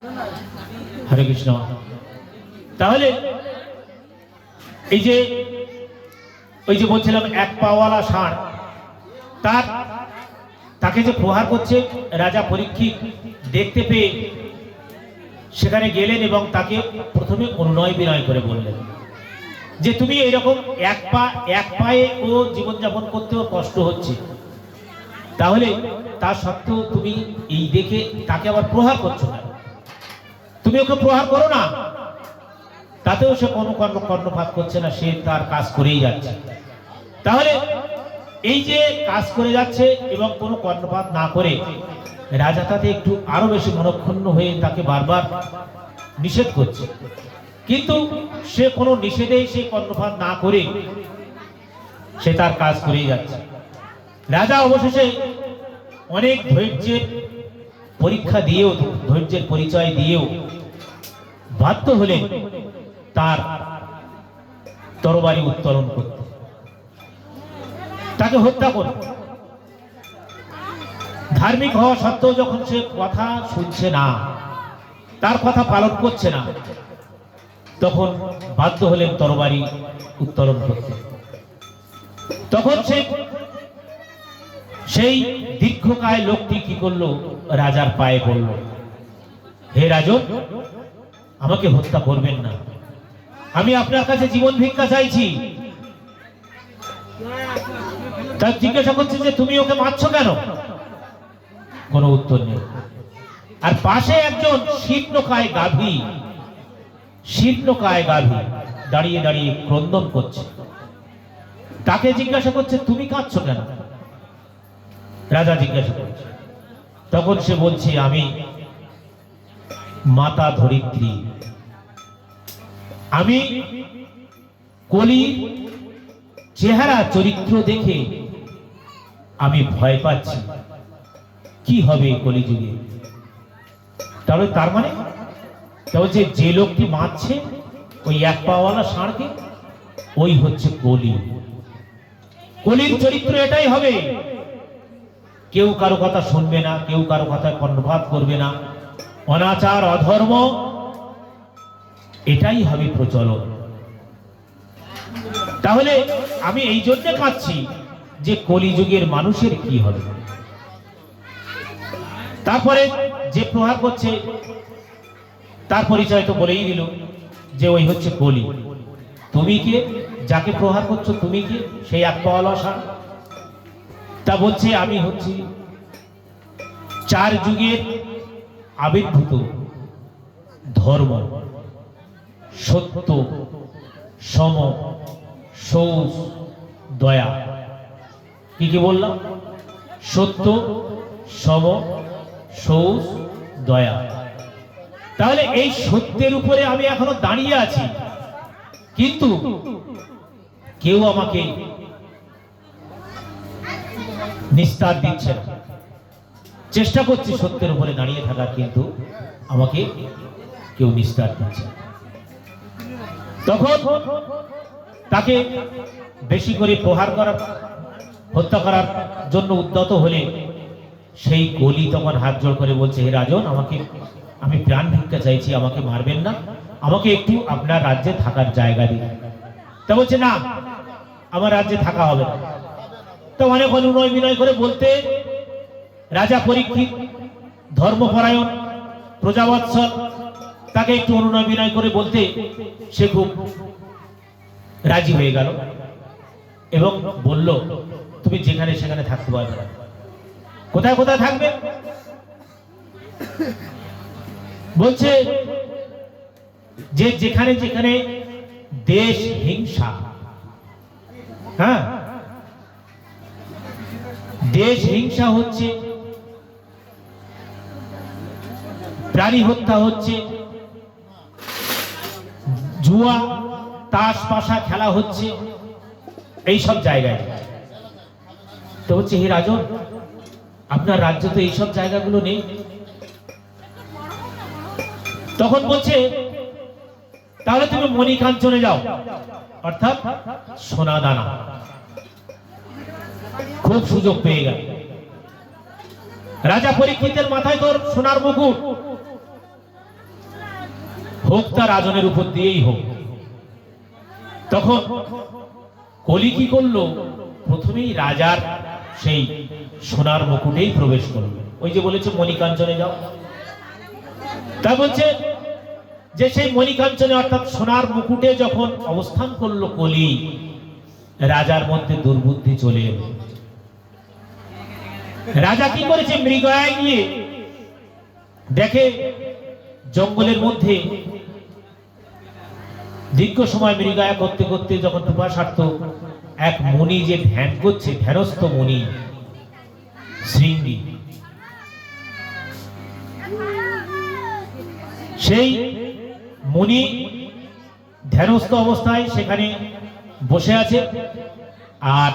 হরে কৃষ্ণ। তাহলে এই যে ওই যে বলছিলাম এক পাওয়ালা ষাঁড়, তাকে যে প্রহার করছে রাজা পরীক্ষিত দেখতে পেয়ে সেখানে গেলেন এবং তাকে প্রথমে অনুনয় বিনয় করে বললেন যে তুমি এইরকম এক পায়ে ও জীবনযাপন করতেও কষ্ট হচ্ছে, তাহলে তা সত্ত্বেও তুমি এই দেখে তাকে আবার প্রহার করছো না, তুমি ওকে প্রহার করো না, তাতেও সে কোনো কর্ণপাত করছে না, সে তার কাজ করেই যাচ্ছে। তাহলে এই যে কাজ করে যাচ্ছে এবং কোনো কর্ণপাত না করে রাজা তাতে একটু আরো বেশি মনক্ষুণ্ণ হয়ে তাকে বারবার নিষেধ করছে, কিন্তু সে কোনো নিষেধেই সে কর্ণপাত না করে সে তার কাজ করেই যাচ্ছে। রাজা অবশেষে অনেক ধৈর্যের পরীক্ষা দিয়েও, ধৈর্যের পরিচয় দিয়েও বাধ্য হলেন তার তরবারি উত্তোলন করতে, তাকে হত্যা করে। ধার্মিক হওয়া সত্ত্বেও যখন সে কথা শুনছে না, তার কথা পালন করছে না, তখন বাধ্য হলেন তরবারি উত্তোলন করতে। তখন সেই দীর্ঘকায় লোকটি কি করলো, রাজার পায়ে পড়ল, হে রাজন, আমাকে হত্যা করবেন না, আমি আপনার কাছে জীবন ভিক্ষা চাইছি। তার জিজ্ঞাসা করছে যে তুমি ওকে মারছো কেন? কোনো উত্তর নেই। আর পাশে একজন শীর্ণকায় গাভী দাঁড়িয়ে দাঁড়িয়ে ক্রন্দন করছে, তাকে জিজ্ঞাসা করছে তুমি কাঁদছো কেন? রাজা জিজ্ঞাসা করছে, তখন সে বলছে আমি মাতা ধরিত্রী, আমি কলির চেহারা চরিত্র দেখে আমি ভয় পাচ্ছি, কি হবে কলিযুগে। তাহলে তার মানে যে লোকটি মারছে ওই এক পাওয়ালা ষাঁড়কে, ওই হচ্ছে কলি। কলির চরিত্র এটাই হবে, কেউ কারো কথা শুনবে না, কেউ কারো কথায় কর্ণপাত করবে না, অনাচার অধর্ম এটাই হবে প্রচলন। তাহলে আমি এই জন্য কাঁদছি যে কলিযুগের মানুষের কি হবে। তারপরে যে প্রহার করছে তার পরিচয় তো বলেই দিল যে ওই হচ্ছে কলি। তুমি কে? যাকে প্রহার করছো তুমি কে? সেই এক পাওয়ালা ষাঁড়। তা বলছে আমি হচ্ছি 4 যুগের আবির্ভূত ধর্ম, সত্য, সম, সৌচ, দয়া। কি কি বললাম? সত্য, সম, সৌচ, দয়া। তাহলে এই সত্যের উপরে আমি এখনো দাঁড়িয়ে আছি, কিন্তু কেউ আমাকে নিস্তার দিচ্ছে না। চেষ্টা করছি সত্যের উপরে দাঁড়িয়ে থাকার, কিন্তু আমাকে কেউ নিস্তার দিচ্ছে না। তখন তাকে বেশি করে প্রহার করার, হত্যা করার জন্য উদ্যত হলে সেই কলি তখন হাত জোড় করে বলছে, হে রাজন, আমি প্রাণ ভিক্ষা চাইছি, আমাকে মারবেন না, আমাকে একটু আপনার রাজ্যে থাকার জায়গা দিন। তা বলছে না, আমার রাজ্যে থাকা হবে না। তো অনেক অনুনয় বিনয় করে বলতে রাজা পরীক্ষিত ধর্মপরায়ণ, প্রজাবৎসল, তাকে একটু অনুনয় বিনয় করে বলতে সে খুব রাজি হয়ে গেল এবং বলল তুমি যেখানে সেখানে থাকতে পারবে না। কোথায় কোথায় থাকবে? বলছে যে যেখানে যেখানে দেশ হিংসা, হ্যাঁ, দেশ হিংসা হচ্ছে, প্রাণী হত্যা হচ্ছে, জুয়া তাস পাশা খেলা হচ্ছে, এই সব জায়গায়। তো হচ্ছে হে রাজন, আপনার রাজ্য তো এইসব জায়গাগুলো নেই। তখন বলছে তাহলে তুমি মণিকাঞ্চনে যাও, অর্থাৎ সোনা দানা। খুব সুযোগ পেয়ে গেল। রাজা পরীক্ষিতের মাথায় তোর সোনার মুকুট, হোক তা রাজনের উপর দিয়েই হোক। তখন কলি কি করলো, প্রথমেই রাজার সেই সোনার মুকুটেই প্রবেশ করলো। ওই যে বলেছে মণিকাঞ্চনে যাও, তা বলছে যে সেই মণিকাঞ্চনে অর্থাৎ সোনার মুকুটে যখন অবস্থান করলো কলি, রাজার মধ্যে দুর্বুদ্ধি চলে এলো। রাজা কি করেছে, মৃগয়ায় গিয়ে দেখে জঙ্গলের মধ্যে দীর্ঘ সময় মৃগয়া করতে করতে যখন পিপাসার্থ এক মুনি যে ধ্যান করছে, ধ্যানস্থ মুনি শৃঙ্গী, সেই মুনি ধ্যানস্থ অবস্থায় সেখানে বসে আছে। আর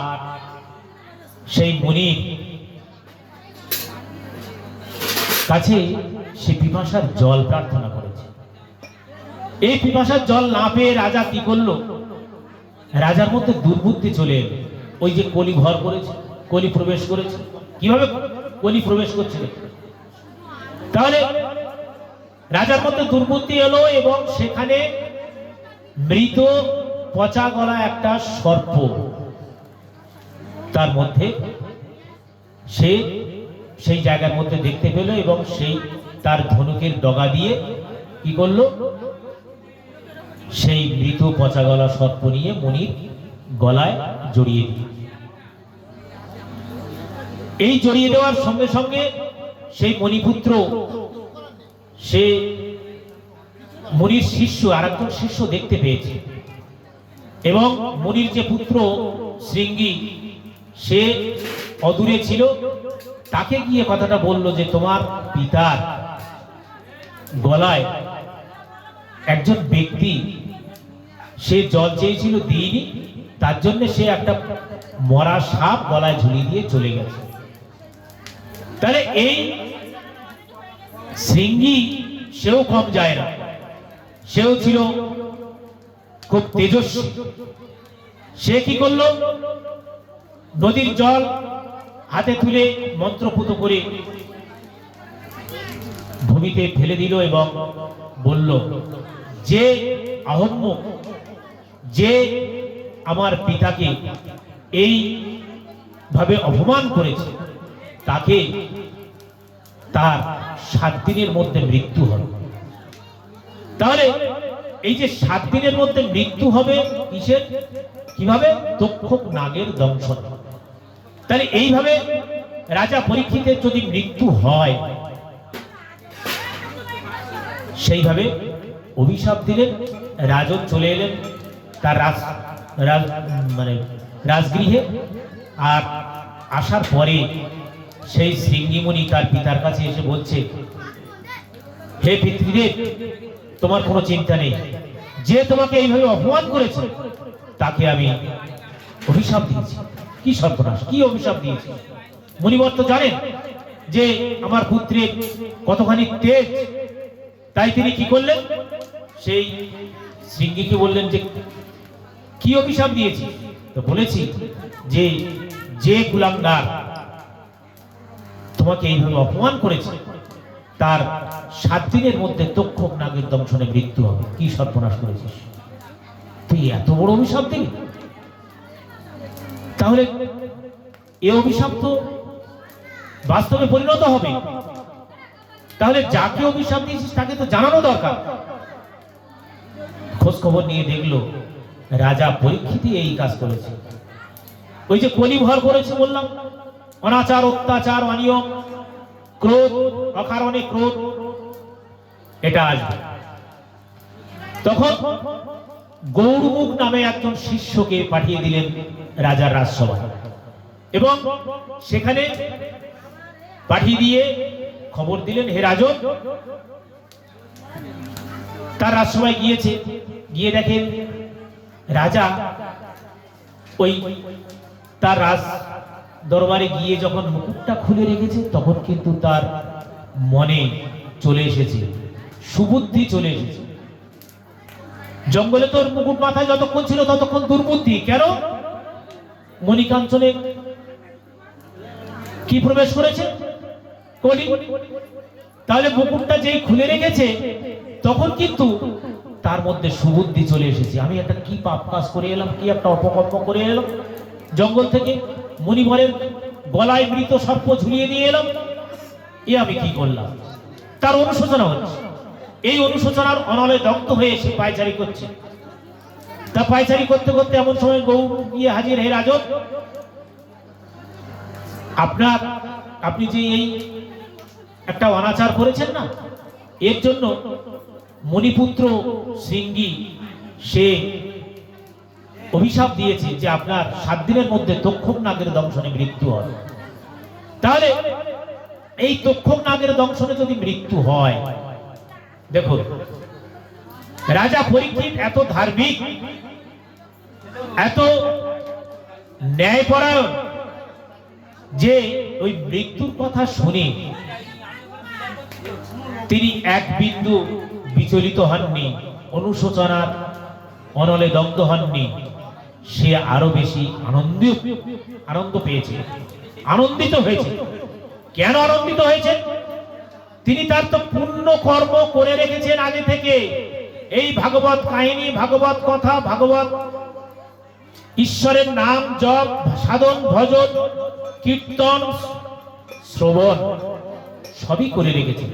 সেই মুনি কাছে সে পিপাসার জল প্রার্থনা করেছে। এই পিপাসার জল না পেয়ে রাজা কি করলো, রাজার মধ্যে দুর্বুদ্ধি চলে এলো। ওই যে কলি ঘর করেছে, কলি প্রবেশ করেছে, কিভাবে কলি প্রবেশ করছে, তাহলে রাজার মধ্যে দুর্বুদ্ধি এলো এবং সেখানে মৃত পচা গলা একটা সর্প, তার মধ্যে সে সেই জায়গার মধ্যে দেখতে পেল এবং সেই তার ধনুকের ডগা দিয়ে কি করলো, সেই মৃত পচা গলা সর্প নিয়ে মুনির গলায় জড়িয়ে দিল। এই জড়িয়ে দেওয়ার সঙ্গে সঙ্গে সেই মণিপুত্র, সে মুনির শিষ্য আরেকজন শিষ্য দেখতে পেয়েছে এবং মুনির যে পুত্র শৃঙ্গী সে অদূরে ছিল, তাকে গিয়ে কথাটা বলল যে তোমার পিতার গলায় একজন ব্যক্তি সে জল চেয়েছিল দিইনি, তার জন্য সে একটা মরা সাপ গলায় ঝুলিয়ে দিয়ে চলে গেছে। তাহলে এই শৃঙ্গী সেও কম যায় না, সেও ছিল খুব তেজস্বী। সে কি করলো, নদীর জল হাতে তুলে মন্ত্রপুত করে ভূমিতে ফেলে দিল এবং বলল যে আহম্মক, যে আমার পিতাকে এই ভাবে অপমান করেছে তাকে তার 7 দিনের মধ্যে মৃত্যু হবে। তাহলে এই যে 7 দিনের মধ্যে মৃত্যু হবে কিসের, কিভাবে, তক্ষক নাগের দংশন। তাহলে এইভাবে রাজা পরীক্ষিতের যদি মৃত্যু হয়, সেইভাবে অভিশাপ দিলেন। রাজন চলে এলেন তার রাজগৃহে। আর আসার পরে সেই শৃঙ্গিমণি তার পিতার কাছে এসে বলছে, হে পিতৃদেব, তোমার কোনো চিন্তা নেই, যে তোমাকে এইভাবে অপমান করেছে তাকে আমি অভিশাপ দিয়েছি। কি সর্বনাশ, কি অভিশাপ দিয়েছি? মুনিবর তো জানেন যে আমার পুত্রের কতখানি তেজ, তাই তিনি কি করলেন, সেই শৃঙ্গীকে বললেন যে কি অভিশাপ দিয়েছি? তো বলেছি যে যে কুলাঙ্গার তোমাকে এইভাবে অপমান করেছে তার 7 দিনের মধ্যে তক্ষক নাগের দংশনে মৃত্যু হবে। কি সর্বনাশ করেছিস তুই, এত বড় অভিশাপ দিলি? তাহলে এই অভিশাপ তো বাস্তবে পরিণত হবে। তাহলে যাকে অভিশাপ দিয়েছিস তাকে তো জানানো দরকার। খোঁজ খবর নিয়ে দেখলো রাজা পরীক্ষিতই এই কাজ করেছে। ওই যে কলি ভর করেছে বললাম, অনাচার, অত্যাচার, অনিয়ম, ক্রোধ, অকারণে ক্রোধ, এটা আসবে। তখন গৌরমুখ নামে একজন শিষ্যকে পাঠিয়ে দিলেন রাজার রাজসভায় এবং সেখানে পাঠিয়ে দিয়ে খবর দিলেন, হে রাজন, তার রাজসভায় গিয়েছে, গিয়ে দেখেন রাজা ওই তার রাজ দরবারে গিয়ে যখন মুকুটটা খুলে রেখেছে তখন কিন্তু তার মনে চলে এসেছে, সুবুদ্ধি চলে এসেছে। জঙ্গলে তোর মুকুট মাথায় যতক্ষণ ছিল ততক্ষণ দুর্বুদ্ধি কেন? মণিকাঞ্চনে কি প্রবেশ করেছে? কলি। তাহলে মুকুটটা যেই খুলে রেখেছে তখন কিন্তু তার মধ্যে সুবুদ্ধি চলে এসেছে, আমি একটা কি পাপ কাজ করে এলাম, কি একটা অপকর্ম করে এলাম, জঙ্গল থেকে মুনিবরের গলায় মৃত সর্প ঝুলিয়ে দিয়ে এলাম, এ আমি কি করলাম। তার অনুশোচনা হচ্ছে। এই অনুশোচনার অনলে দগ্ধ হয়ে সে পায়চারি করছে। তা পায়চারি করতে করতে এমন সময় গৌর গিয়ে হাজির, হে রাজন, আপনি যে এই একটা অনাচার করেছেন না, এর জন্য মণিপুত্র শৃঙ্গী সে অভিশাপ দিয়েছে যে আপনার 7 দিনের মধ্যে তক্ষক নাগের দংশনে মৃত্যু হবে। তাহলে এই তক্ষক নাগের দংশনে যদি মৃত্যু হয়, দেখুন রাজা পরীক্ষিত এত ধার্মিক, এত ন্যায়পরায়ণ যে ওই মৃত্যুর কথা শুনে তিনি এক বিন্দু বিচলিত হননি, অনুশোচনার অনলে দগ্ধ হননি। সে আরো বেশি আনন্দ পেয়েছে, আনন্দিত হয়েছে। কেন আনন্দিত হয়েছে? তিনি তার তো পুণ্য কর্ম করে রেখেছেন আগে থেকে। এই ভাগবত কাহিনী, ভাগবত কথা, ভাগবত ঈশ্বরের নাম জপ, সাধন, ভজন, কীর্তন, শ্রবণ সবই করে রেখেছেন।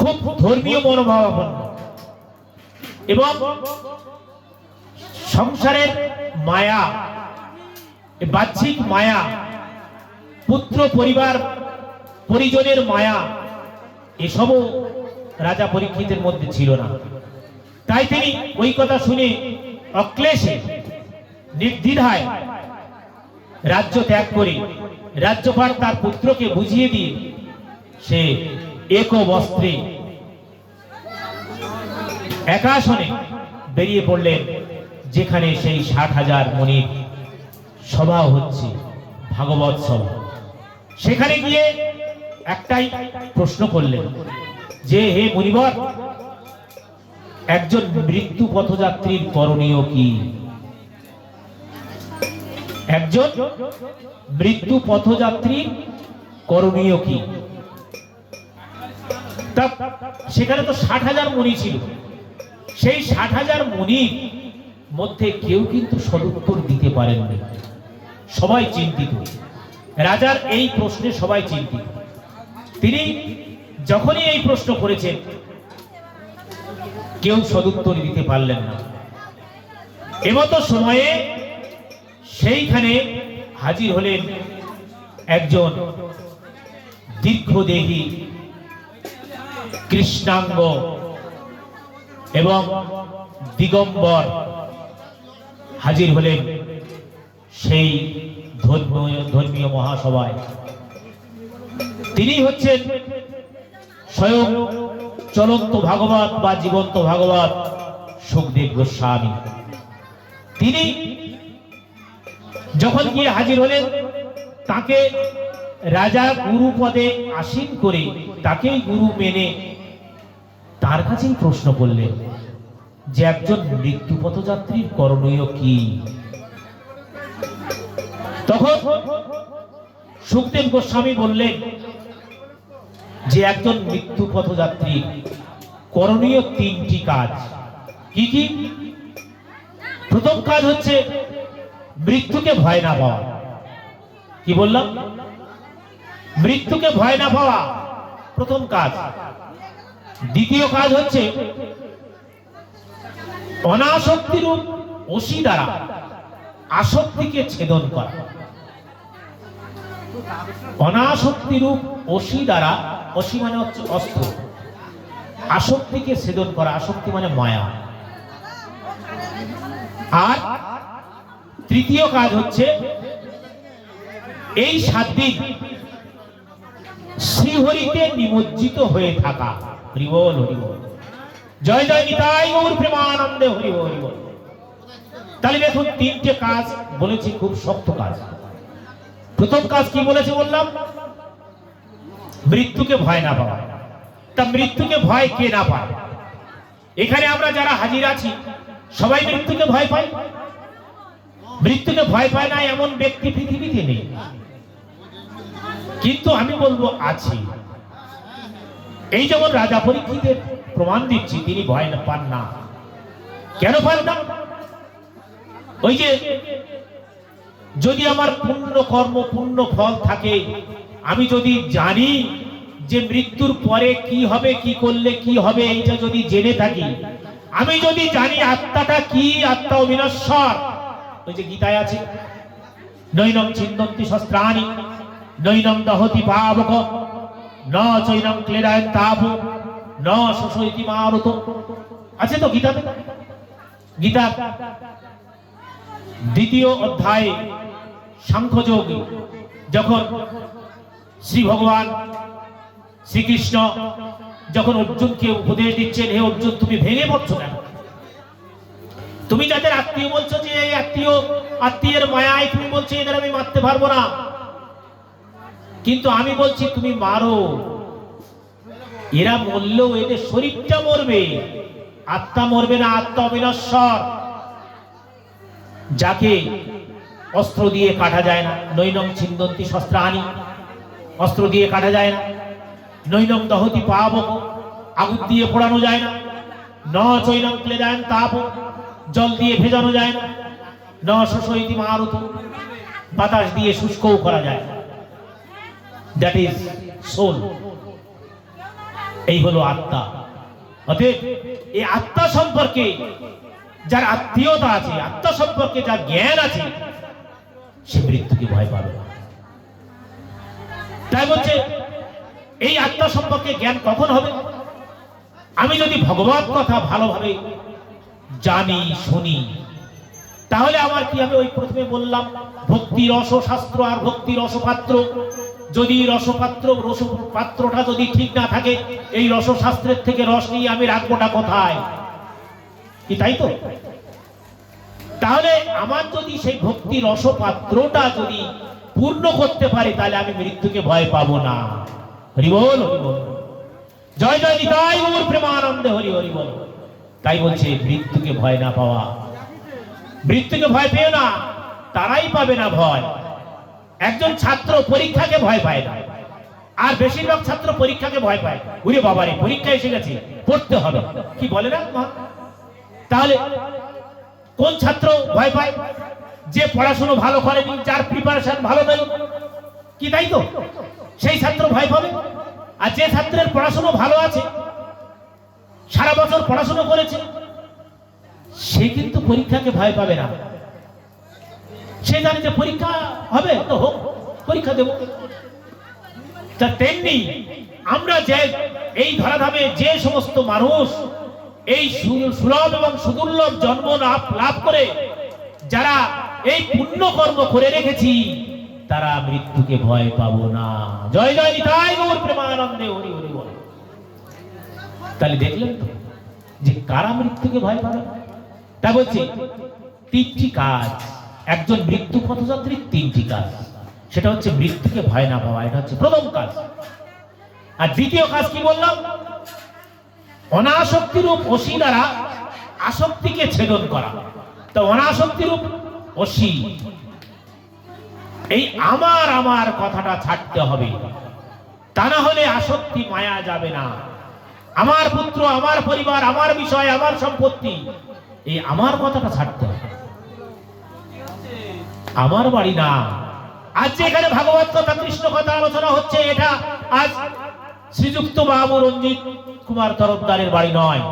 খুব ধর্মীয় মনোভাবাপন্ন এবং সংসারের মায়া, বাহ্যিক মায়া, পুত্র পরিবার পরিজনের মায়া, এসবও রাজা পরীক্ষিতের মধ্যে ছিল না। তাই তিনি ওই কথা শুনে অক্লেশে নির্দ্বিধায় রাজ্য ত্যাগ করে রাজ্যভার তার পুত্রকে বুঝিয়ে দিয়ে সে এক বস্ত্রে একাসনে বেরিয়ে পড়লেন, যেখানে সেই 60,000 মুনির সভা হচ্ছে, ভাগবত সভা। সেখানে গিয়ে একটাই প্রশ্ন করলেন যে, হে মুনিবর, একজন মৃত্যু পথযাত্রীর করণীয় কি? একজন মৃত্যু পথযাত্রীর করণীয় কি? সেখানে তো 60,000 মুনি ছিল। সেই 60,000 মুনির মধ্যে কেউ কিন্তু সদুত্তর দিতে পারেননি। সবাই চিন্তিত, রাজার এই প্রশ্নে সবাই চিন্তিত। তিনি যখনই এই প্রশ্ন করেছেন, কেউ সদুত্তর দিতে পারলেন না। এমতো সময়ে সেইখানে হাজির হলেন একজন দীর্ঘদেহী, কৃষ্ণাঙ্গ এবং দিগম্বর হাজির হলেন সেই ধর্মীয় মহাসভায়। তিনি হচ্ছেন স্বয়ং চলন্ত ভাগবত বা জীবন্ত ভাগবত সুখদেব গোস্বামী। তিনি যখন গিয়ে হাজির হলেন, তাকে রাজা গুরু পদে আসীন করে তাকেই গুরু মেনে তার কাছেই প্রশ্ন করলেন যে, একজন মৃত্যু পথযাত্রীর করণীয় কি? তখন সুখদেব গোস্বামী বললেন যে, একজন মৃত্যু পথযাত্রীর করণীয় 3টি কাজ। কি কি? প্রথম কাজ হচ্ছে মৃত্যুকে ভয় না পাওয়া। কি বললাম? মৃত্যুকে ভয় না পাওয়া প্রথম কাজ। দ্বিতীয় কাজ হচ্ছে অনাসক্তিরূপ অসি দ্বারা আসক্তিকে ছেদন করা। অনাসক্তিরূপ অসি দ্বারা, অসি মানে হচ্ছে অস্ত্র, আসক্তিকে ছেদন করা। আসক্তি মানে মায়া। আর তৃতীয় কাজ হচ্ছে এই 7 দিন শ্রীহরিতে নিমজ্জিত হয়ে থাকা। হরি বল, হরি বল, জয় জয় নিতাই গৌর প্রেমানন্দে, হরি বল, হরি বল। তাহলে দেখুন, 3টে কাজ বলেছি, খুব শক্ত কাজ। প্রথম কাজ কি বলেছে বললাম? মৃত্যুকে ভয় না পাওয়া। তা মৃত্যুকে ভয় কে না পায়? এখানে আমরা যারা হাজির আছি সবাই মৃত্যুকে ভয় পাই। মৃত্যুকে ভয় পায় না এমন ব্যক্তি পৃথিবীতে নেই। কিন্তু আমি বলবো আছে। এই যেমন রাজা পরীক্ষিতের প্রমাণ দিচ্ছি, তিনি ভয় পান না। কেন পান না? ওই যে যদি আমার পুণ্য কর্ম পুণ্য ফল থাকে, আমি যদি জানি যে মৃত্যুর পরে কি হবে, কি করলে কি হবে, এইটা যদি জেনে থাকি, আমি যদি জানি আত্মাটা কি, আত্মা অবিনশ্বর। ওই যে গীতায় আছে, নৈনং ছিন্দন্তি শস্ত্রাণি নৈনং দহতি পাবক ন চৈনং ক্লেদায়ন তাপ ন শোষয়তি মারুত। আছে তো গীতাতে। গীতা দ্বিতীয় অধ্যায়ে সাংখ্যযোগ, যখন শ্রী ভগবান শ্রীকৃষ্ণ যখন অর্জুনকে উপদেশ দিচ্ছেন, হে অর্জুন, তুমি ভেঙে পড়ছো কেন? তুমি যাদের আত্মীয় বলছো যে এই আত্মীয়ের মায়ায় তুমি বলছো এদের আমি মারতে পারবো না, কিন্তু আমি বলছি তুমি মারো। এরা মরলেও এদের শরীরটা মরবে, আত্মা মরবে না। আত্মা অবিনশ্বর, যাকে অস্ত্র দিয়ে কাটা যায় না। নৈনং ছিন্দন্তি শস্ত্রাণি, অস্ত্র দিয়ে কাটা যায় না। নৈনং দহতি পাবক, আগুন দিয়ে পোড়ানো যায় না। ন চৈনং ক্লেদায়ন তাপ, জল দিয়ে ভেজানো যায় না। ন শোষয়তি মারুত, বাতাস দিয়ে শুষ্কও করা যায় না। That is soul. এই হলো আত্মা। অতএব এই আত্মা সম্পর্কে যার আত্মীয়তা আছে, আত্মা সম্পর্কে যার জ্ঞান আছে, সে মৃত্যুকে ভয় পাবে না। তাই বলছে এই আত্মা সম্পর্কে জ্ঞান কখন হবে? আমি যদি ভগবত কথা ভালোভাবে জানি, শুনি, তাহলে আমার কি হবে? ওই প্রথমে বললাম, ভক্তি রসশাস্ত্র আর ভক্তি রসপাত্র। যদি রসপাত্রটা যদি ঠিক না থাকে, এই রসশাস্ত্রের থেকে রস নিয়ে আমি রাখবোটা কোথায়? কি তাই তো? তাহলে আমার যদি সেই ভক্তি রসপাত্রটা যদি পূর্ণ করতে পারি, তাহলে আমি মৃত্যুকে ভয় পাবো না। হরি বল, হরি বল, জয় জয় নিতাই গৌর প্রেমানন্দে, হরি হরি বল। তাই বলছে মৃত্যুকে ভয় না পাওয়া। মৃত্যুকে ভয় পেও না, তারাই পাবে না ভয়। একজন ছাত্র পরীক্ষাকে ভয় পায় না, আর বেশিরভাগ ছাত্র পরীক্ষাকে ভয় পায়। ওরে বাবারে, পরীক্ষা এসে গেছে, পড়তে হবে, কি বলে না? তাহলে কোন ছাত্র ভয় পায়? যে পড়াশোনা ভালো করেনি, যার প্রিপারেশন ভালো নেই, কি তাই তো? সেই ছাত্র ভয় পাবে। আর যে ছাত্রের পড়াশোনা ভালো আছে, সারা বছর পড়াশোনা করেছে, সে কিন্তু পরীক্ষাকে ভয় পাবে না। সে জানে যে পরীক্ষা হবে, তো হোক, পরীক্ষা দেব। তা তেমনি আমরা যে এই ধরাধামে যে সমস্ত মানুষ এই সুলভ এবং সুদুর্লভ জন্ম লাভ করে যারা এই পুণ্য কর্ম করে রেখেছি, তারা মৃত্যুকে ভয় পাবো না। জয় জয় নিতাই গৌর প্রেমানন্দে, হরি হরি বল। তাহলে দেখলেন তো যে কারা মৃত্যুকে ভয় পাবে? তা বলছি তিনটি কাজ, একজন মৃত্যু পথযাত্রীর তিনটি কাজ। সেটা হচ্ছে মৃত্যুকে ভয় না পাওয়া, এটা হচ্ছে প্রথম কাজ। আর দ্বিতীয় কাজ কি বললাম? অনাসক্তিরূপ অসি দ্বারা আসক্তিকে ছেদন করা। তো অনাসক্তিরূপ অসি, এই আমার আমার কথাটা ছাড়তে হবে, তা না হলে আসক্তি মায়া যাবে না। আমার পুত্র, আমার পরিবার, আমার বিষয়, আমার সম্পত্তি, এই আমার কথাটা ছাড়তে হবে। আমার বাড়ি না। আজ যে এখানে ভাগবত কথা, কৃষ্ণ কথা আলোচনা হচ্ছে, এটা আজ শ্রীযুক্ত বাবু রঞ্জিত কুমার তরফদারের বাড়ি নয়।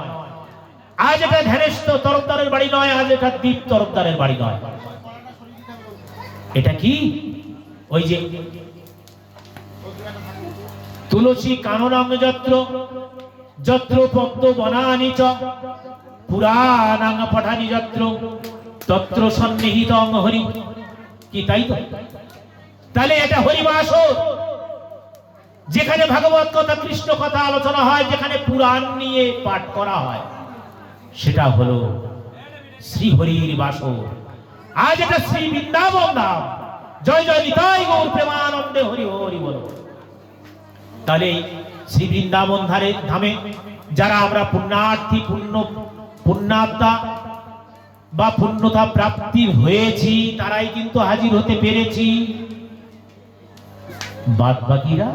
আজ এটা ধ্যানেশ তরফদারের বাড়ি নয়। আজ এটা দীপ তরফদারের বাড়ি নয়। এটা কি? ওই যে তুলসী কাননাং যত্র যত্র পদ্ম বনানি চ পুরাণাং পঠানি যত্র তত্র সন্নিহিতং হরি। কি তাই তো? তাহলে এটা হরিবাসর, যেখানে ভাগবত কথা, কৃষ্ণ কথা আলোচনা হয়, যেখানে পুরাণ নিয়ে পাঠ করা হয়, সেটা হলো শ্রী হরির বাসর। আজ এটা শ্রী বৃন্দাবন ধাম। জয় জয় নিতাই গৌর প্রেমানন্দে, হরি হরি বল। তাহলে শ্রী বৃন্দাবন ধামে যারা আমরা পুণ্যার্থী, পুণ্যাত্মা বা পুণ্যতা প্রাপ্তি হয়েছি, তারাই কিন্তু হাজির হতে পেরেছি। বাদ বাকিরা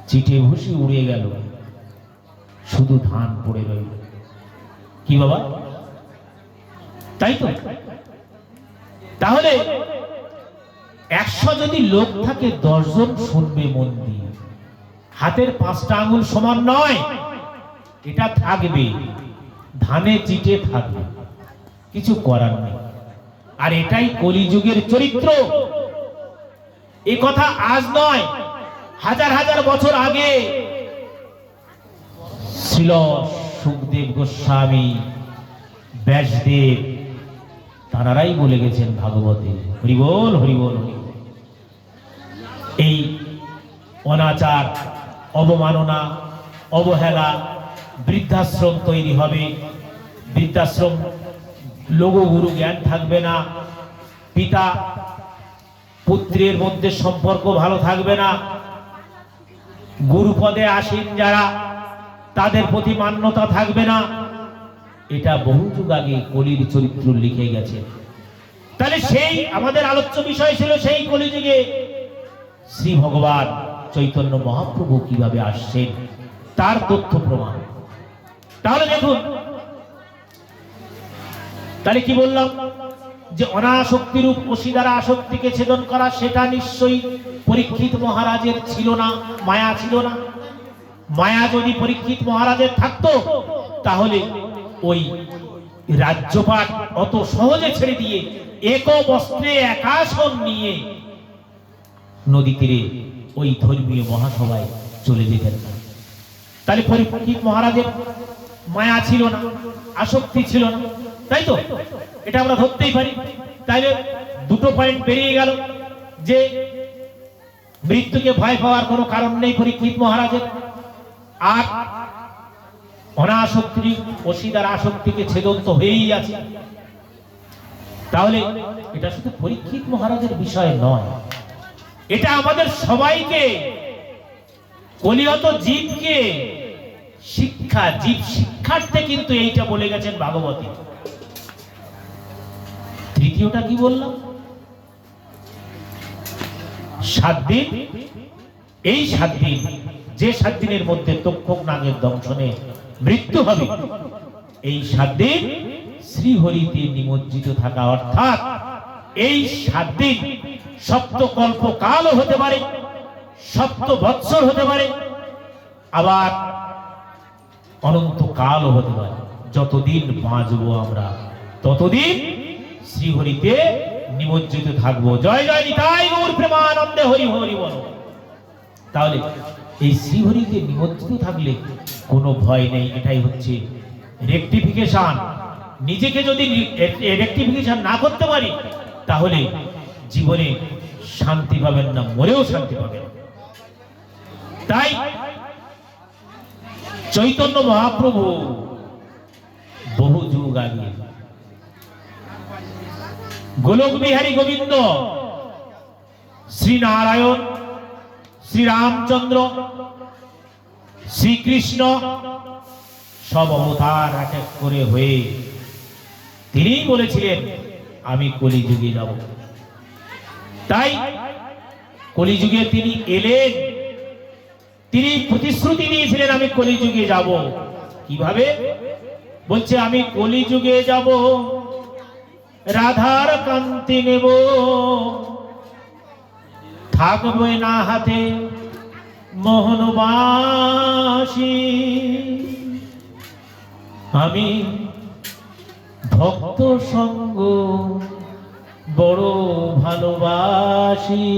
চিটে ভুসি উড়ে গেল। শুধু ধান পড়ে রইল। কি বাবা, তাই তো? তাহলে 100 যদি লোক থাকে 10 জন শুনবে মন দিয়ে। হাতের 5টা আঙুল সমান নয়, এটা থাকবে, ধানে চিটে থাকবে, কিছু করার নেই। আর এটাই কলিযুগের চরিত্র। এ কথা আজ নয়, হাজার হাজার বছর আগে ছিল সুখদেব গোস্বামী, ব্যাসদেব, তারাই বলে গেছেন ভাগবতে। হরিবোল হরিবোল হরিবোল। এই অনাচার, অবমাননা, অবহেলা, বৃদ্ধাশ্রম তৈরি হবে। বৃদ্ধাশ্রম, লঘুগুরু জ্ঞান থাকবে না, পিতা পুত্রের মধ্যে সম্পর্ক ভালো থাকবে না, গুরুপদে আসীন যারা তাদের প্রতি মান্যতা থাকবে না। এটা বহু যুগ আগে কলির চরিত্র লিখে গেছে। তাহলে সেই আমাদের আলোচ্য বিষয় ছিল সেই কলিযুগে শ্রী ভগবান চৈতন্য মহাপ্রভু কিভাবে আসছেন, তার তথ্য প্রমাণ। তাহলে দেখুন, তাহলে কি বললাম যে অনাসক্তিরূপ অসি দ্বারা আসক্তিকে ছেদন করা, সেটা নিশ্চয়ই পরীক্ষিত মহারাজের ছিল না, মায়া ছিল না। মায়া যদি পরীক্ষিত মহারাজের থাকতো তাহলে ওই রাজ্যপাট অত সহজে ছেড়ে দিয়ে এক বস্ত্রে একাসন নিয়ে নদী তীরে ওই ধর্মীয় মহাসভায় চলে যেতেন। তাহলে পরীক্ষিত মহারাজের মায়া ছিল না, আসক্তি ছিল না, তাই তো? এটা আমরা ধরতেই পারি। তাইলে দুটো পয়েন্ট বেরিয়ে গেল যে মৃত্যুকে ভয় পাওয়ার কোনো কারণ নেই পরীক্ষিত মহারাজের, আর অনাসক্তি অসিদার আসক্তিকে ছেদন তো হয়েই আছে। তাহলে এটা শুধু পরীক্ষিত মহারাজের বিষয় নয়, এটা আমাদের সবাইকে, কলিহত জীবকে শিক্ষা, জীব শিক্ষার্থে কিন্তু এইটা বলে গেছেন ভাগবতী। তৃতীয়টা কি বললাম? 7 দিন। এই 7 দিন, যে 7 দিনের মধ্যে তক্ষক নাগের দংশনে মৃত্যু হবে, এই 7 দিন শ্রীহরিতে নিমজ্জিত থাকা, অর্থাৎ এই 7 দিন সপ্তকল্প কালও হতে পারে, 7 বৎসর হতে পারে, আবার অনন্ত কালও হতে পারে। যতদিন বাঁচবো আমরা ততদিন শ্রীহরিতে নিমজ্জিত থাকবো। জয় জয় নিতাই গৌর প্রেমানন্দে হরি হরি বল। তাহলে এই শ্রীহরিতে নিমজ্জিত থাকলে কোনো ভয় নেই। এটাই হচ্ছে রেকটিফিকেশন। নিজেকে যদি রেকটিফিকেশন না করতে পারি তাহলে জীবনে শান্তি পাবেন না, মরেও শান্তি পাবেন। তাই চৈতন্য মহাপ্রভু বহু যুগ আগে গোলক বিহারী গোবিন্দ, শ্রীনারায়ণ, শ্রীরামচন্দ্র, শ্রীকৃষ্ণ সব অবতার এক এক করে হয়ে তিনি বলেছিলেন আমি কলিযুগে যাব। তাই কলিযুগে তিনি এলেন, তিনি প্রতিশ্রুতি দিয়েছিলেন আমি কলিযুগে যাব। কিভাবে? বলছে আমি কলিযুগে যাব, রাধার কান্তি নেব, থাকবে না হাতে মোহনবাসী, আমি ভক্ত সঙ্গ বড় ভালোবাসি,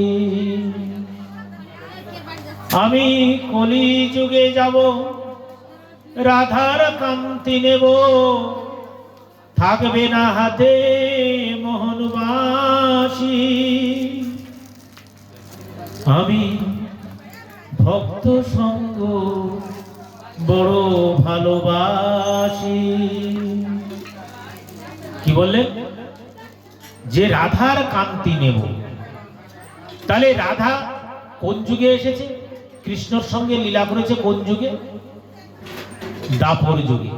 আমি কলিযুগে যাব, রাধার কান্তি নেব, থাকবে না হাতে মোহনবাসী, আমি ভক্ত সঙ্গ বড় ভালোবাসি। কি বললেন? যে রাধার কান্তি নেব। তাহলে রাধা কোন যুগে এসেছে? কৃষ্ণর সঙ্গে লীলা করেছে কোন যুগে? দাপর যুগে।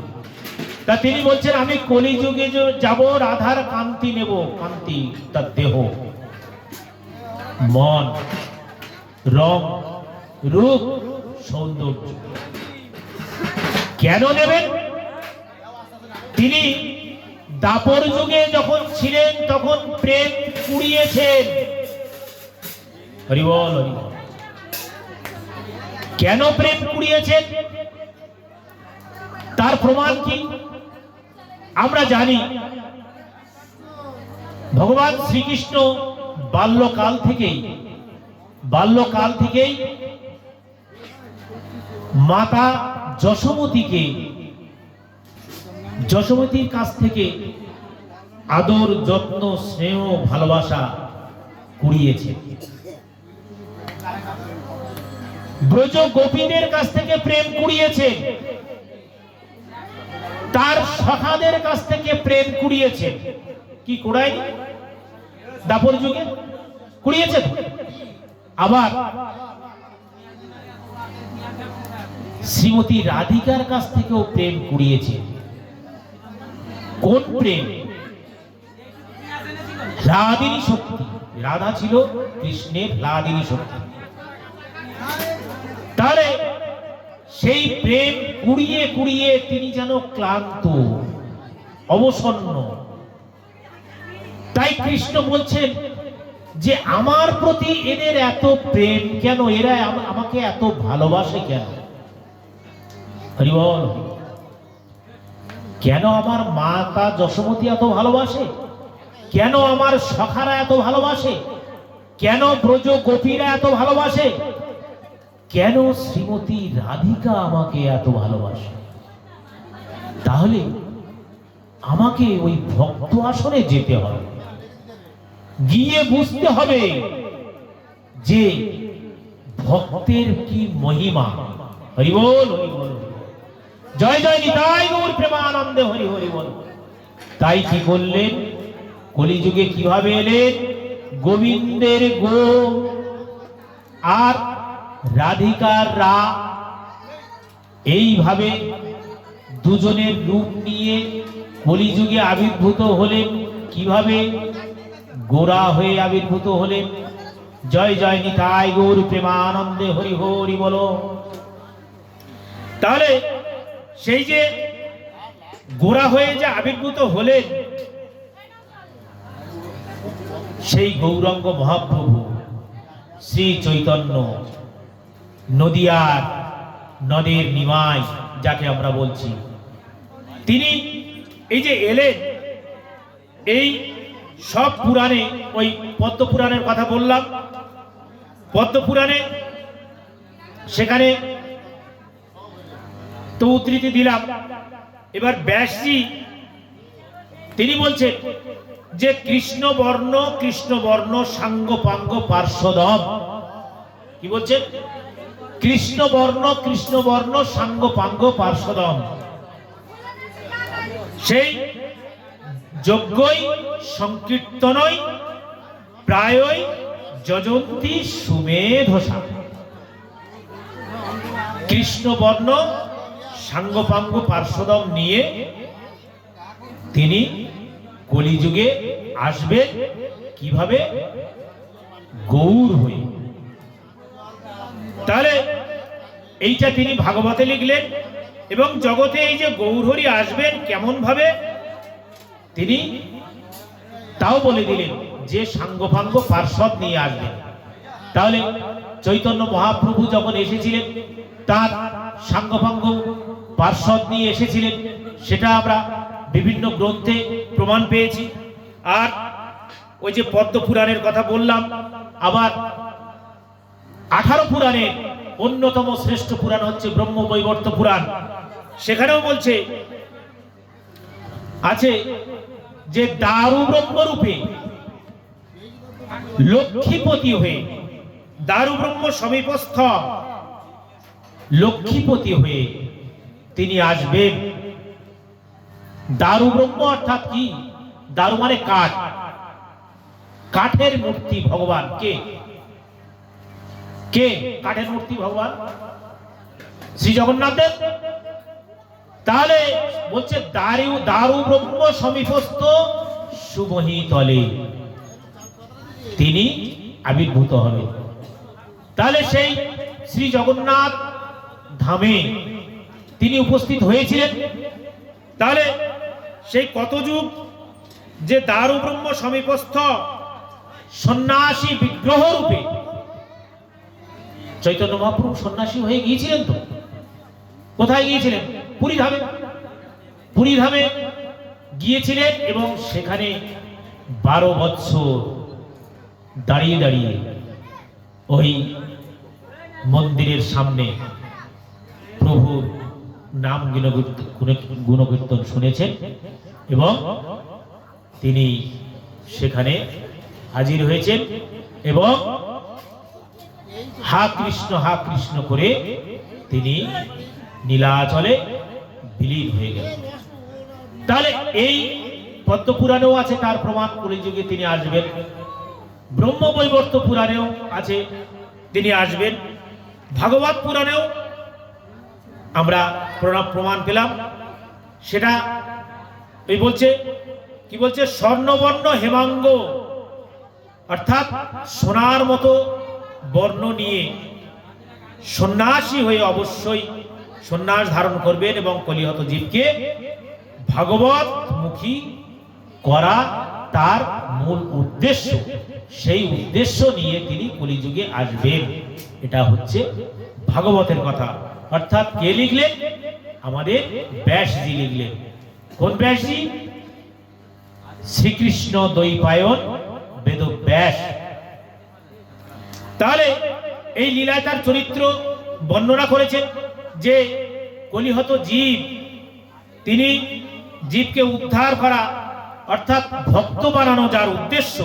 তা তিনি বলছেন আমি কলিযুগে যাব, রাধার কান্তি নেব। কান্তি তার দেহ, মন, রং, রূপ, সৌন্দর্য। কেন নেবেন? তিনি দাপর যুগে যখন ছিলেন তখন প্রেম কুড়িয়েছেন। হরি বল, হরি বল। কেন প্রেম কুড়িয়েছেন তার প্রমাণ কি? আমরা জানি ভগবান শ্রীকৃষ্ণ বাল্যকাল থেকেই মাতা যশোমতীর কাছ থেকে আদর, যত্ন, স্নেহ, ভালোবাসা কুড়িয়েছে। ব্রজ গোপীদের কাছ থেকে প্রেম কুড়িয়েছে, তার সখাদের কাছ থেকে প্রেম কুড়িয়েছে। কি কুড়ায়নি? দাপর যুগে কুড়িয়েছে। আবার শ্রীমতী রাধিকার কাছ থেকেও প্রেম কুড়িয়েছে। কোন প্রেম? হ্লাদিনী শক্তি। রাধা ছিল কৃষ্ণের হ্লাদিনী শক্তি। তাহলে সেই প্রেম কুড়িয়ে কুড়িয়ে তিনি যেন ক্লান্ত, অবসন্ন। তাই কৃষ্ণ বলছেন যে আমার প্রতি এদের এত প্রেম কেন? এরা আমাকে এত ভালোবাসে কেন? হরি বল। কেন আমার মাতা যশোমতী এত ভালোবাসে? কেন আমার সখারা এত ভালোবাসে? কেন ব্রজ গোপীরা এত ভালোবাসে? কেন শ্রীমতী রাধিকা আমাকে এত ভালোবাসে? তাহলে আমাকে ওই ভক্ত আসনে যেতে হবে, গিয়ে বুঝতে হবে যে ভক্তের কি মহিমা। হরি বল, হরি বল। জয় জয় নিতাই গৌর প্রেমানন্দে, হরি হরি বল। তাই কি করলেন? কলিযুগে কিভাবে এলেন? গোবিন্দের গো আর রাধিকার রা, এইভাবে দুজনের রূপ নিয়ে কলিযুগে আবির্ভূত হলেন। কিভাবে? গোরা হয়ে আবির্ভূত হলেন। জয় জয় নিতাই গৌর প্রেমানন্দে, হরি হরি বলো। তাহলে সেই যে গোরা হয়ে যে আবির্ভূত হলেন, সেই গৌরাঙ্গ মহাপ্রভু শ্রী চৈতন্য, নদিয়ার নদের নিমাই যাকে আমরা বলছি, তিনি এই যে এলেন, এই সব পুরাণে, ওই পদ্ম পুরাণের কথা বললাম, পদ্ম পুরাণে সেখানে তো উদ্ধৃতি দিলাম। এবার ব্যাসজি তিনি বলছেন যে কৃষ্ণবর্ণ সাঙ্গপাঙ্গ পার্শ্বদম। কি বলছেন? কৃষ্ণবর্ণ সাঙ্গপাঙ্গ পার্শ্বদম। সেই যজ্ঞই সংকীর্তনই প্রায়ই যজন্তি সুমেধসা। কৃষ্ণবর্ণ সাঙ্গপাঙ্গ পার্শ্বদম নিয়ে তিনি কলিযুগে আসবেন। কিভাবে? গৌর হয়ে। তাহলে এইটা তিনি ভাগবতে লিখলেন এবং জগতে এই যে গৌরহরি আসবেন কেমন ভাবে তিনি তাও বলে দিলেন, যে সাঙ্গপাঙ্গ পার্শ্বদ নিয়ে আসবেন। তাহলে চৈতন্য মহাপ্রভু যখন এসেছিলেন তার সাঙ্গপাঙ্গ পার্শ্বদ নিয়ে এসেছিলেন, সেটা আমরা বিভিন্ন গ্রন্থে প্রমাণ পেয়েছি। আর ওই যে পদ্ম পুরাণের কথা বললাম, আবার 18 পুরাণের অন্যতম শ্রেষ্ঠ পুরাণ হচ্ছে ব্রহ্মবৈবর্ত পুরাণ। সেখানেও বলছে আছে যে দারু ব্রহ্মরূপে লক্ষ্মীপতি হয়ে, দারু ব্রহ্ম সমীপস্থ লক্ষ্মীপতি হয়ে তিনি আসবেন। দারু ব্রহ্ম অর্থাৎ কি? দারু মানে কাঠ, কাঠের মূর্তি ভগবান। কে কে কাঠের মূর্তি? ভগবান শ্রী জগন্নাথ দেব। তাহলে বলছে দারু ব্রহ্ম সমীপস্থ সুমহি তলে তিনি আবির্ভূত হবেন। তাহলে সেই শ্রী জগন্নাথ ধামে তিনি উপস্থিত হয়েছিলেন। তাহলে সেই কত যুগ যে দারু ব্রহ্ম সমীপস্থ সন্ন্যাসী বিগ্রহ রূপে চৈতন্য মহাপ্রভু সন্ন্যাসী হয়ে গিয়েছিলেন। তো কোথায় গিয়েছিলেন? পুরী ধামে। পুরী ধামে গিয়েছিলেন এবং সেখানে 12 বৎসর দাঁড়িয়ে দাঁড়িয়ে ওই মন্দিরের সামনে প্রভুর নাম গুণকীর্তন শুনেছেন এবং তিনি সেখানে হাজির হয়েছেন এবং হা কৃষ্ণ করে তিনি নীলাচলে বিলীন হয়ে গেলেন। তাহলে এই পদ্মপুরাণেও আছে তার প্রমাণ, কলিযুগে তিনি আসবেন। ব্রহ্মবৈবর্ত পুরাণেও আছে তিনি আসবেন। ভাগবত পুরাণেও আমরা প্রমাণ পেলাম। সেটা এই বলছে, কি বলছে? স্বর্ণবর্ণ হেমাঙ্গ, অর্থাৎ সোনার মতো বর্ণ নিয়ে সন্ন্যাসী হয়ে অবশ্যই সন্ন্যাস ধারণ করবেন এবং কলিহত জীবকে ভাগবত মুখী করা তার মূল উদ্দেশ্য। সেই উদ্দেশ্য নিয়ে তিনি কলিযুগে আসবেন। এটা হচ্ছে ভাগবতের কথা। অর্থাৎ কে লিখলেন? আমাদের ব্যাসজি লিখলেন। কোন ব্যাসজি? শ্রীকৃষ্ণ দ্বৈপায়ন বেদব্যাস। তাহলে এই লীলায় তার চরিত্র বর্ণনা করেছেন যে কলিহত জীব, তিনি জীবকে উদ্ধার করা অর্থাৎ ভক্ত বানানো যার উদ্দেশ্য,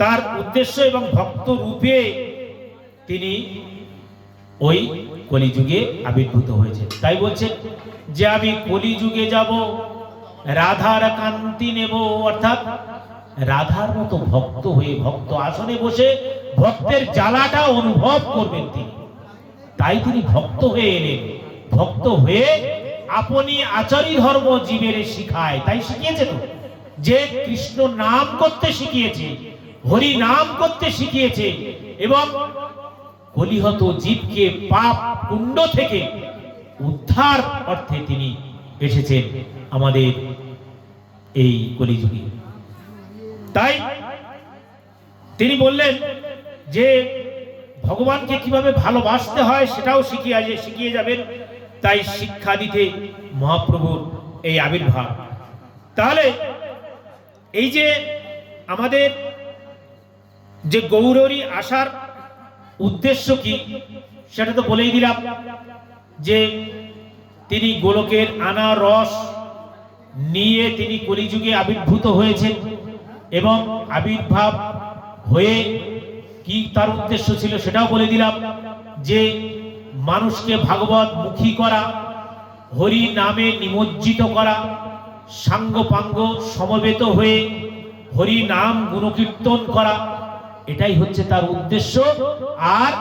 তার উদ্দেশ্য এবং ভক্ত রূপে তিনি ওই কলিযুগে আবির্ভূত হয়েছে। তাই বলছেন যে আমি কলিযুগে যাব, রাধার কান্তি নেব, অর্থাৎ রাধার মতো ভক্ত হয়ে ভক্ত আসনে বসে ভক্তের জ্বালাটা অনুভব করবেন তিনি। তাই তিনি ভক্ত হয়ে এলেন। ভক্ত হয়ে আপনি আচারী ধর্ম জীবের শিখায়। তাই শিখিয়েছে তো যে কৃষ্ণ নাম করতে শিখিয়েছে, হরি নাম করতে শিখিয়েছে এবং কলিহত জীবকে পাপ কুণ্ড থেকে উদ্ধার অর্থে তিনি এসেছেন আমাদের এই কলিযুগে। তাই তিনি বললেন যে ভগবানকে কিভাবে ভালোবাসতে হয় সেটাও শিখিয়ে যাবেন। তাই শিক্ষা দিতে মহাপ্রভুর এই আবির্ভাব। তাহলে এই যে আমাদের যে গৌরহরি আসার উদ্দেশ্য কি সেটা তো বলেই দিলাম, যে তিনি গোলকের আনা রস নিয়ে তিনি কলিযুগে আবির্ভূত হয়েছেন এবং আবির্ভাব হয়ে কি তার উদ্দেশ্য ছিল সেটাও বলে দিলাম, যে মানুষকে ভাগবত মুখী করা, হরি নামে নিমজ্জিত করা, সাঙ্গ পাঙ্গ সমবেত হয়ে হরি নাম গুণকীর্তন করা, এটাই হচ্ছে তার উদ্দেশ্য। আর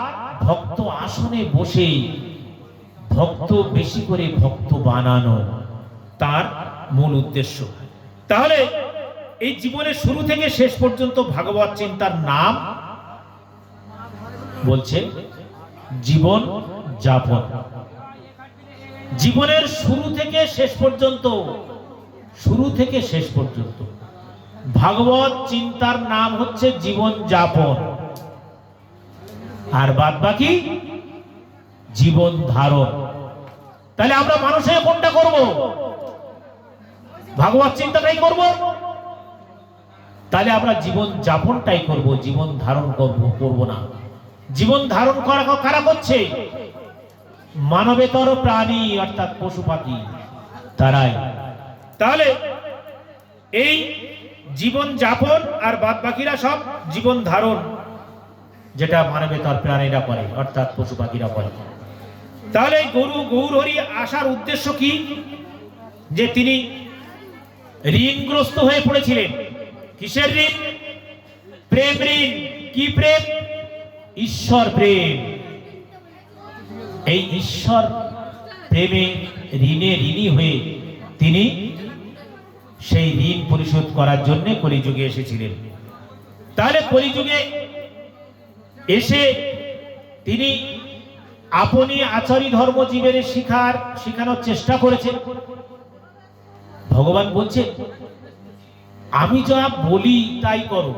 ভক্ত আসনে বসে ভক্ত বেশি করে ভক্ত বানানো তার মূল উদ্দেশ্য। তাহলে এই জীবনের শুরু থেকে শেষ পর্যন্ত ভাগবত চিন্তার নাম বলছে জীবন যাপন। জীবনের শুরু থেকে শেষ পর্যন্ত ভাগবত চিন্তার নাম হচ্ছে জীবন যাপন, আর বাদ বাকি জীবন ধারণ। তাহলে আমরা মানুষ হয়ে কোনটা করব? ভাগবত চিন্তাটাই করব। তাহলে আমরা জীবন যাপনটাই করব, জীবন ধারণ করব না। জীবন ধারণ করা কারা করছে? মানবেতর প্রাণী অর্থাৎ পশু পাখি, তারাই। তাহলে এই জীবন যাপন আর বাদ বাকিরা সব জীবন ধারণ, যেটা মানবেতর প্রাণীরা করে অর্থাৎ পশু পাখিরা করে। তাহলে গৌরহরি আসার উদ্দেশ্য কি? যে তিনি ঋণগ্রস্ত হয়ে পড়েছিলেন। কিসের ঋণ? প্রেম ঋণ। কি প্রেম? ঈশ্বর প্রেম। এই ঈশ্বর প্রেমে ঋণে ঋণী হয়ে তিনি সেই ঋণ পরিশোধ করার জন্য কলিযুগে এসেছিলেন। তাহলে কলিযুগে এসে তিনি আপনি আচারী ধর্ম জীবের শিখানোর চেষ্টা করেছেন। ভগবান বলছে আমি যা বলি তাই করো,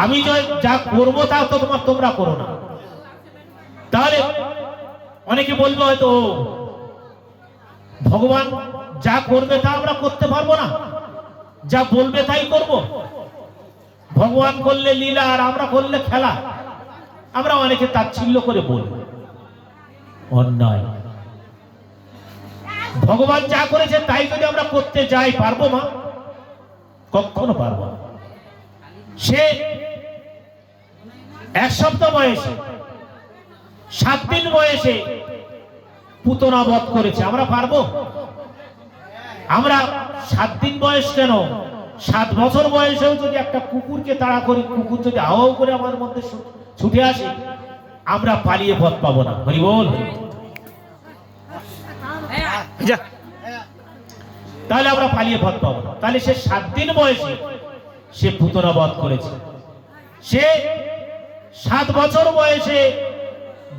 আমি যা করবো তা তো তোমরা করো না। তাহলে অনেকে বলবে হয়তো ভগবান যা করবে তা আমরা করতে পারবো না, যা বলবে তাই করব। ভগবান করলে লীলা আর আমরা করলে খেলা, আমরা অনেকে তাচ্ছিল্য করে বলবো। অন্যায়। ভগবান যা করেছে তাই যদি আমরা করতে যাই, পারবো মা? কখনো পারবো না। সে 1 সপ্তাহ বয়সে 7 দিন বয়সে পুতনা বধ করেছে, আমরা পারবো? আমরা 7 দিন বয়স কেন, 7 বছর বয়সেও যদি একটা কুকুরকে তাড়া করি, কুকুর যদি আওয়াও করে আমার মধ্যে ছুটে আসে, আমরা পালিয়ে পথ পাবো না। হরি বল। তাহলে আমরা পালিয়ে পথ পাবো না। তাহলে সে 7 দিন বয়সে সে পুতনা বধ করেছে। সে 7 বছর বয়সে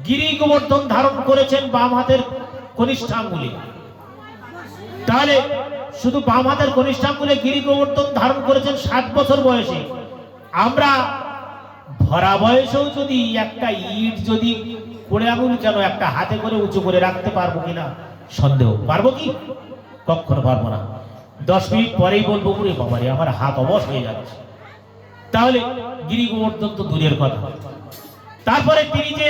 গিরি গোবর্ধন ধারণ করেছেন বাম হাতের কনিষ্ঠাঙ্গুলে। তাহলে শুধু বাম হাতের কনিষ্ঠাঙ্গুলে গিরি গোবর্ধন ধারণ করেছেন 7 বছর বয়সে। আমরা ভরা বয়সেও যদি একটা ইট যদি করে আঙুল কেন একটা হাতে করে উঁচু করে রাখতে পারবো কিনা সন্দেহ। পারবো কি? কখনো পারবো না। 10 মিনিট পরেই বলবো পুরে বাবারে আমার হাত অবশ হয়ে যাচ্ছে। তাহলে গিরি গোবর্ধন তো দূরের কথা। তারপরে তিনি যে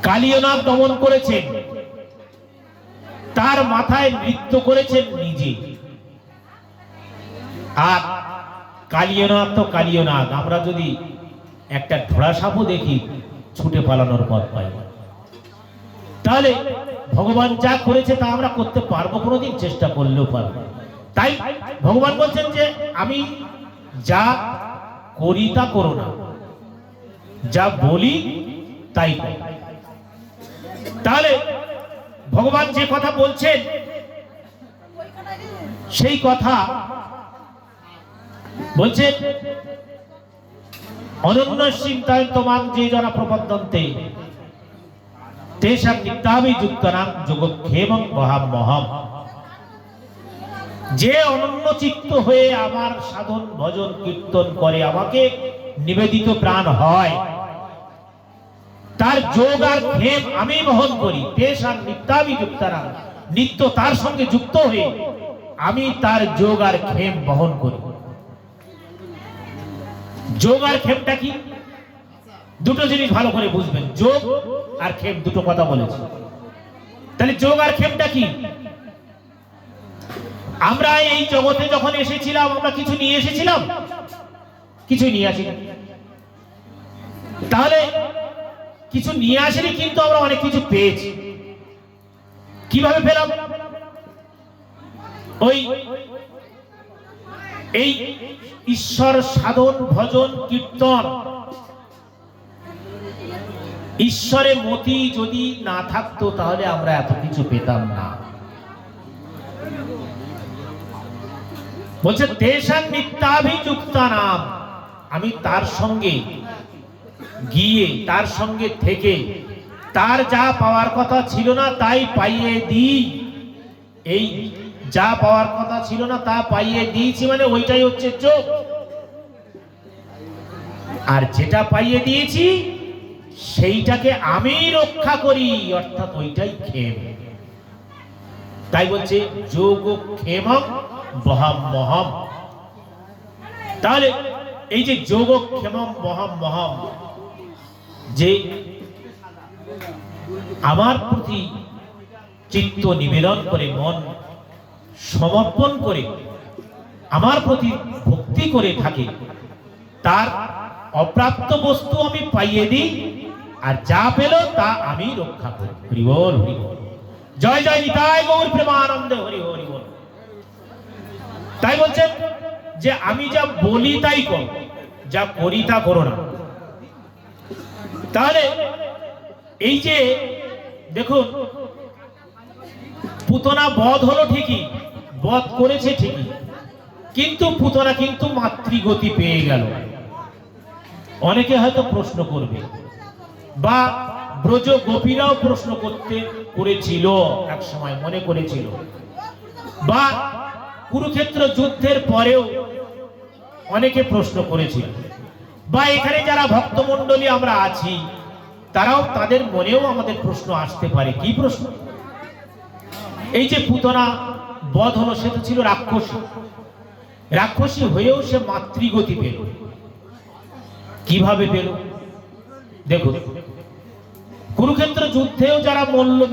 কালিয়নাগ দমন করেছেন, তার মাথায় নৃত্য করেছেন নিজে। আর কালিয়নাগ তো কালিয়নাগ, আমরা যদি একটা ঢোড়া সাপও দেখি ছুটে পালানোর পথ পাই। তাহলে ভগবান যা করেছে তা আমরা করতে পারবো কোনোদিন? চেষ্টা করলেও পারবো। তাই ভগবান বলছেন যে আমি যা করি তা করো না, যা বলি তাই করো। তাহলে ভগবান যে কথা বলছেন সেই কথা বলছেন অনন্য চিন্তায় তোমাং যে জনা প্রপদ্যন্তে তেষাং নিত্যাভি যুক্তানাং যোগক্ষেমং মহামহম। যে অনন্য চিত্ত হয়ে আমার সাধন ভজন কীর্তন করে, আমাকে নিবেদিত প্রাণ হয়, তার যোগ আর ক্ষেম আমি বহন করি। তেষাং নিত্যাভি যুক্তানাং, নিত্য তার সঙ্গে যুক্ত হয়ে আমি তার যোগ আর ক্ষেম বহন করি। যোগ আর ক্ষেমটা কি? দুটো জিনিস ভালো করে বুঝবেন। যোগ আর ক্ষেম দুটো কথা বলেছি। তাহলে যোগ আর ক্ষেমটা কি? আমরা এই জগতে যখন এসেছিলাম আমরা কিছু নিয়ে এসেছিলাম? কিছু নিয়ে আসিনি। তাহলে কিছু নিয়ে আসেনি, কিন্তু আমরা অনেক কিছু পেয়েছি। কিভাবে পেলাম? এই ঈশ্বর সাধন ভজন কীর্তন, ঈশ্বরে মতি যদি না থাকতো তাহলে আমরা এত কিছু পেতাম না। বলছে তেষাং নিত্যাভিযুক্তানাম, আমি তার সঙ্গে গিয়ে তার সঙ্গে থেকে তার যা পাওয়ার কথা ছিল না তাই পাইয়ে দিই। এই যা পাওয়ার কথা ছিল না তা পাইয়ে দিয়েছি, মানে ওইটাই হচ্ছে যোগ। আর যেটা পাইয়ে দিয়েছি সেইটাকে আমি রক্ষা করি, অর্থাৎ ওইটাই ক্ষেম। তাই বলছে যোগ ক্ষেমং মহামহম। তাহলে এই যে যোগ ক্ষেমং মহামহম, যে আমার প্রতি চিত্ত নিবেদন করে, মন সমর্পণ করে আমার প্রতি ভক্তি করে থাকে, তার অপ্রাপ্ত বস্তু আমি পাইয়ে দিই, আর যা পেল তা আমি রক্ষা করি। হরি বল, হরি বল। জয় জয় নিতাই গৌর প্রেমানন্দে, হরি হরি বল। তাই বলছেন যে আমি যা বলি তাই করো, যা করি তা করো না। তাহলে এই যে দেখুন, পুতনা বধ হলো ঠিকই, বধ করেছে ঠিকই, কিন্তু পুতনা কিন্তু মাতৃগতি পেয়ে গেল। অনেকে হয়তো প্রশ্ন করবে বা ব্রজ গোপীরাও প্রশ্ন করেছিল, এক সময় মনে করেছিল, বা কুরুক্ষেত্র যুদ্ধের পরেও অনেকে প্রশ্ন করেছিল, বা এখানে যারা ভক্তমণ্ডলী আমরা আছি তারাও, তাদের মনেও আমাদের প্রশ্ন আসতে পারে। কি প্রশ্ন? এই যে পুতনা বধ হলো, সে তো ছিল রাক্ষসী, রাক্ষসী হয়েও সে মাতৃগতি পেল। কিভাবে পেল? দেখুন, কুরুক্ষেত্র যুদ্ধেও যারা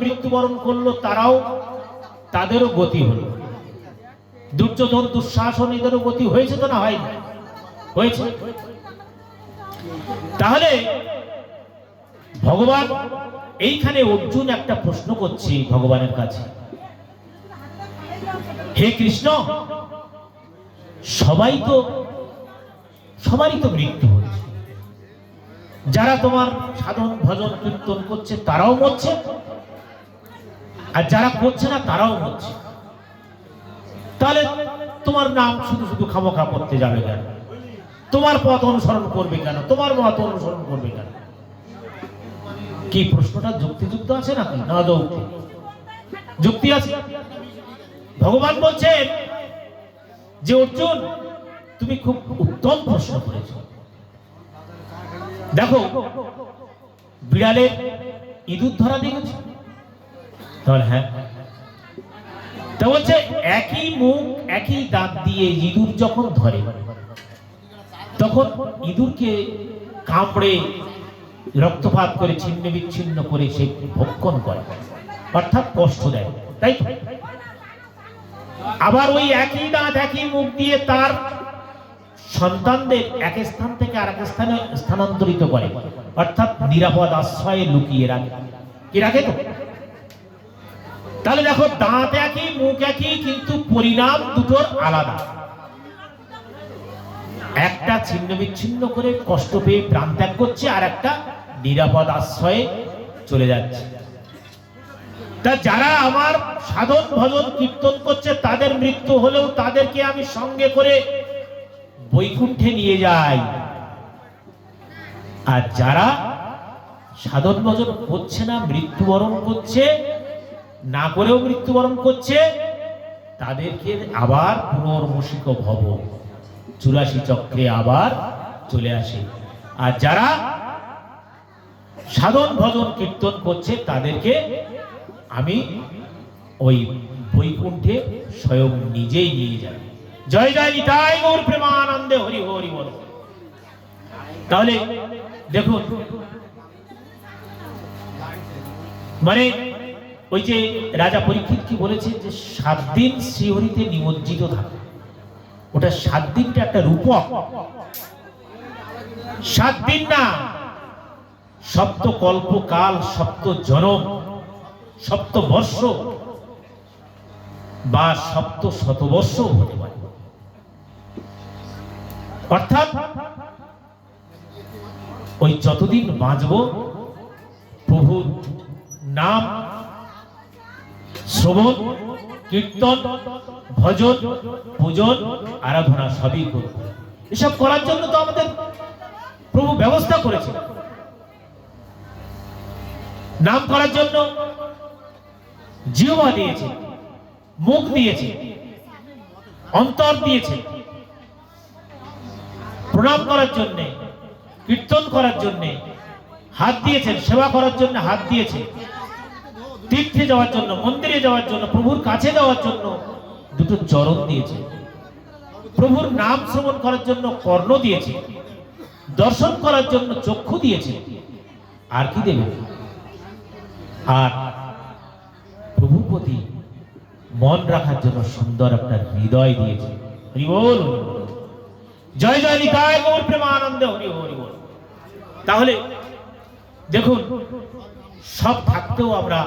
মৃত্যুবরণ করলো তারাও, তাদেরও গতি হলো। দুর্যোধন দুঃশাসন এদেরও গতি হয়েছে তো না হয়নি? হয়েছে। তাহলে ভগবান এইখানে অর্জুন একটা প্রশ্ন করছে ভগবানের কাছে, হে কৃষ্ণ, সবারই তো মৃত্যু হচ্ছে, যারা তোমার সাধন ভজন কীর্তন করছে তারাও মরছে, আর যারা করছে না তারাও মরছে, তাহলে তোমার নাম শুধু শুধু খামোখা করতে যাবে কেন? তোমার পথ অনুসরণ করবে কেন? তোমার মত অনুসরণ করবে কেন? কি প্রশ্নটা যুক্তিযুক্ত আছে নাকি? না, যুক্তি আছে। ভগবান বলছেন যে অর্জুন, তুমি খুব উত্তম প্রশ্ন করেছ। দেখো, বিড়ালের ইঁদুর ধরা দেখেছ? তাহলে হ্যাঁ। তা বলছে একই মুখ একই দাঁত দিয়ে ইঁদুর যখন ধরে, তখন ইঁদুরকে কামড়ে রক্তপাত করে ছিন্ন বিচ্ছিন্ন করে সে ভক্ষণ করে, অর্থাৎ কষ্ট দেয়, তাই তো? আবার ওই একই দাঁত একই মুখ দিয়ে তার সন্তানদের এক স্থান থেকে আরেক স্থানে স্থানান্তরিত করে, অর্থাৎ নিরাপদ আশ্রয়ে লুকিয়ে রাখে। কি রাখে তো? তাহলে দেখো, দাঁত একই মুখ একই, কিন্তু পরিণাম দুটোর আলাদা। একটা ছিন্ন বিচ্ছিন্ন করে কষ্ট পেয়ে প্রাণ ত্যাগ করছে, আর একটা নিরাপদ আশ্রয়ে চলে যাচ্ছে। তা যারা আমার সাধন ভজন কীর্তন করছে তাদের মৃত্যু হলেও তাদেরকে আমি সঙ্গে করে বৈকুণ্ঠে নিয়ে যাই, আর যারা সাধন ভজন করছে না, মৃত্যুবরণ করছে, না করেও মৃত্যুবরণ করছে, তাদেরকে আবার পুনর্মূষিক ভব 84 চক্রে আবার চলে আসে। আর যারা সাধন ভজন কীর্তন করছে তাদেরকে আমি ওই বৈকুণ্ঠে স্বয়ং নিজেই নিয়ে যাই। জয় জয় নিতাই গৌর প্রেমানন্দে, হরি হরি বল। তাহলে দেখুন, মানে ওই যে রাজা পরীক্ষিত কি বলেছে যে 7 দিন শ্রীহরিতে নিমজ্জিত থাকে, ওটা 7 দিনটা একটা রূপক, 7 দিন না, সপ্ত কল্পকাল, সপ্ত জনম, সপ্ত বর্ষ বা সপ্ত শতবর্ষ হতে পারে। অর্থাৎ ওই যতদিন বাঁচব প্রভুর নাম শ্রবণ কীর্তন ভজন পূজন আরাধনা সবই করব। এসব করার জন্য তো আমাদের প্রভু ব্যবস্থা করেছে। নাম করার জন্য জিহ্বা দিয়েছে, মুখ দিয়েছে, অন্তর দিয়েছে, প্রণাম করার জন্য, কীর্তন করার জন্য হাত দিয়েছেন, সেবা করার জন্য হাত দিয়েছে, তীর্থে যাওয়ার জন্য, মন্দিরে যাওয়ার জন্য, প্রভুর কাছে যাওয়ার জন্য 2টো চরণ দিয়েছে, প্রভুর নাম শ্রবণ করার জন্য কর্ণ দিয়েছে, দর্শন করার জন্য চক্ষু দিয়েছে, আর কি দেবে? আর প্রভুর প্রতি মন রাখার জন্য সুন্দর একটা হৃদয় দিয়েছে। হরি বল, জয় জয় নিতাই গৌর প্রেমানন্দে, হরি হরি বল। তাহলে দেখুন, সব থাকতেও আমরা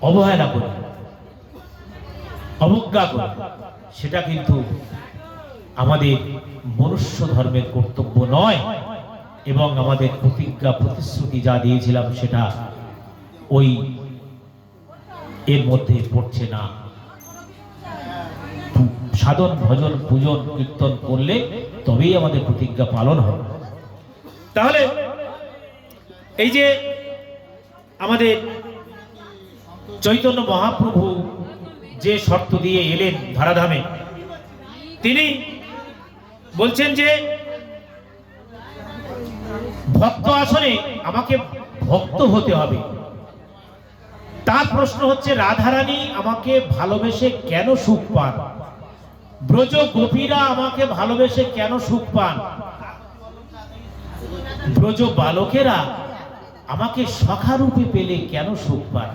অবহেলা করি, অবজ্ঞা করি, সেটা কিন্তু আমাদের মনুষ্য ধর্মের কর্তব্য নয়, এবং আমাদের প্রতিজ্ঞা প্রতিশ্রুতি যা দিয়েছিলাম সেটা ওই এর মধ্যে পড়ছে না। সাধন ভজন পূজন কীর্তন করলে তবেই আমাদের প্রতিজ্ঞা পালন হবে। তাহলে এই যে আমাদের চৈতন্য মহাপ্রভু যে শর্ত দিয়ে এলেন ধরাধামে, তিনি বলছেন যে ভক্ত আসনে আমাকে ভক্ত হতে হবে। তার প্রশ্ন হচ্ছে, রাধারানী আমাকে ভালোবেসে কেন সুখ পান? ব্রজ গোপীরা আমাকে ভালোবেসে কেন সুখ পান? ব্রজ বালকেরা আমাকে সখারূপে পেলে কেন সুখ পান?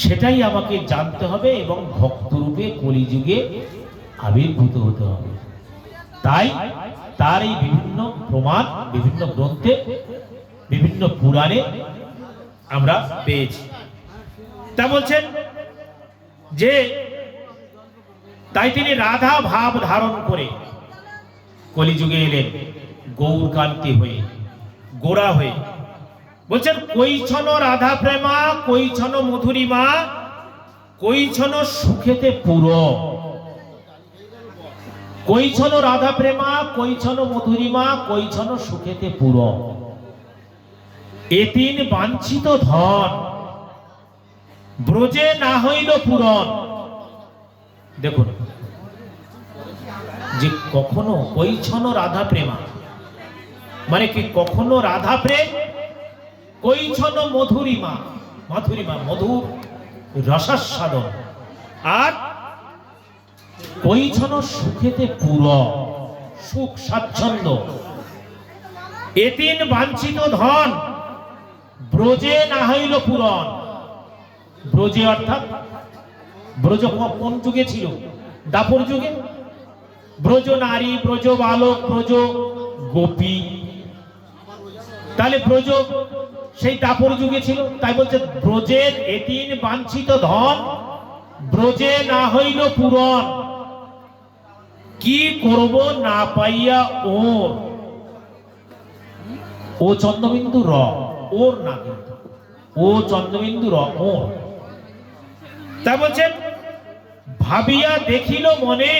সেটাই আমাকে জানতে হবে এবং ভক্তরূপে কলিযুগে আবির্ভূত হতে হবে। তাই তার এই বিভিন্ন প্রমাণ বিভিন্ন গ্রন্থে, বিভিন্ন পুরাণে আমরা পেয়েছি। তা বলছেন যে তাই তিনি রাধা ভাব ধারণ করে কলিযুগে এলেন, গৌরকান্তি হয়ে, গোরা হয়ে। বলছেন, কৈছন রাধা প্রেমা কৈছন মধুরিমা কৈছন সুখেতে পুরো। কৈছন রাধা প্রেমা কৈছন মধুরিমা কৈছন সুখেতে পুরো। এ তিন বাঞ্ছিত ধন ব্রজে না হইল পূরণ। দেখুন যে কখনো কৈছন রাধা প্রেমা মানে কি, কখনো রাধা প্রেম, কৈছন মধুরিমা, মধুরিমা মধুর রসাস্বাদন, আর কৈছন সুখেতে পুরো, সুখ স্বাচ্ছন্দ্য। এ তিন বাঞ্ছিত ধন ব্রজে না হইল পূরণ। ব্রজে অর্থাৎ ব্রজ কোন যুগে ছিল? দাপর যুগে। ব্রজ নারী, ব্রজ বালক, ব্রজ গোপী, তাহলে ব্রজ সেই দাপর যুগে ছিল। তাই বলছে ব্রজের এ তিন বাঞ্ছিত ধন ব্রজে না হইল পূরণ। কি করব না পাইয়া ওর, ও চন্দ্রবিন্দু র, ওর না কিন্তু, ও চন্দ্রবিন্দু র, ওর। তা বলছেন, ভাবিয়া দেখিল মনে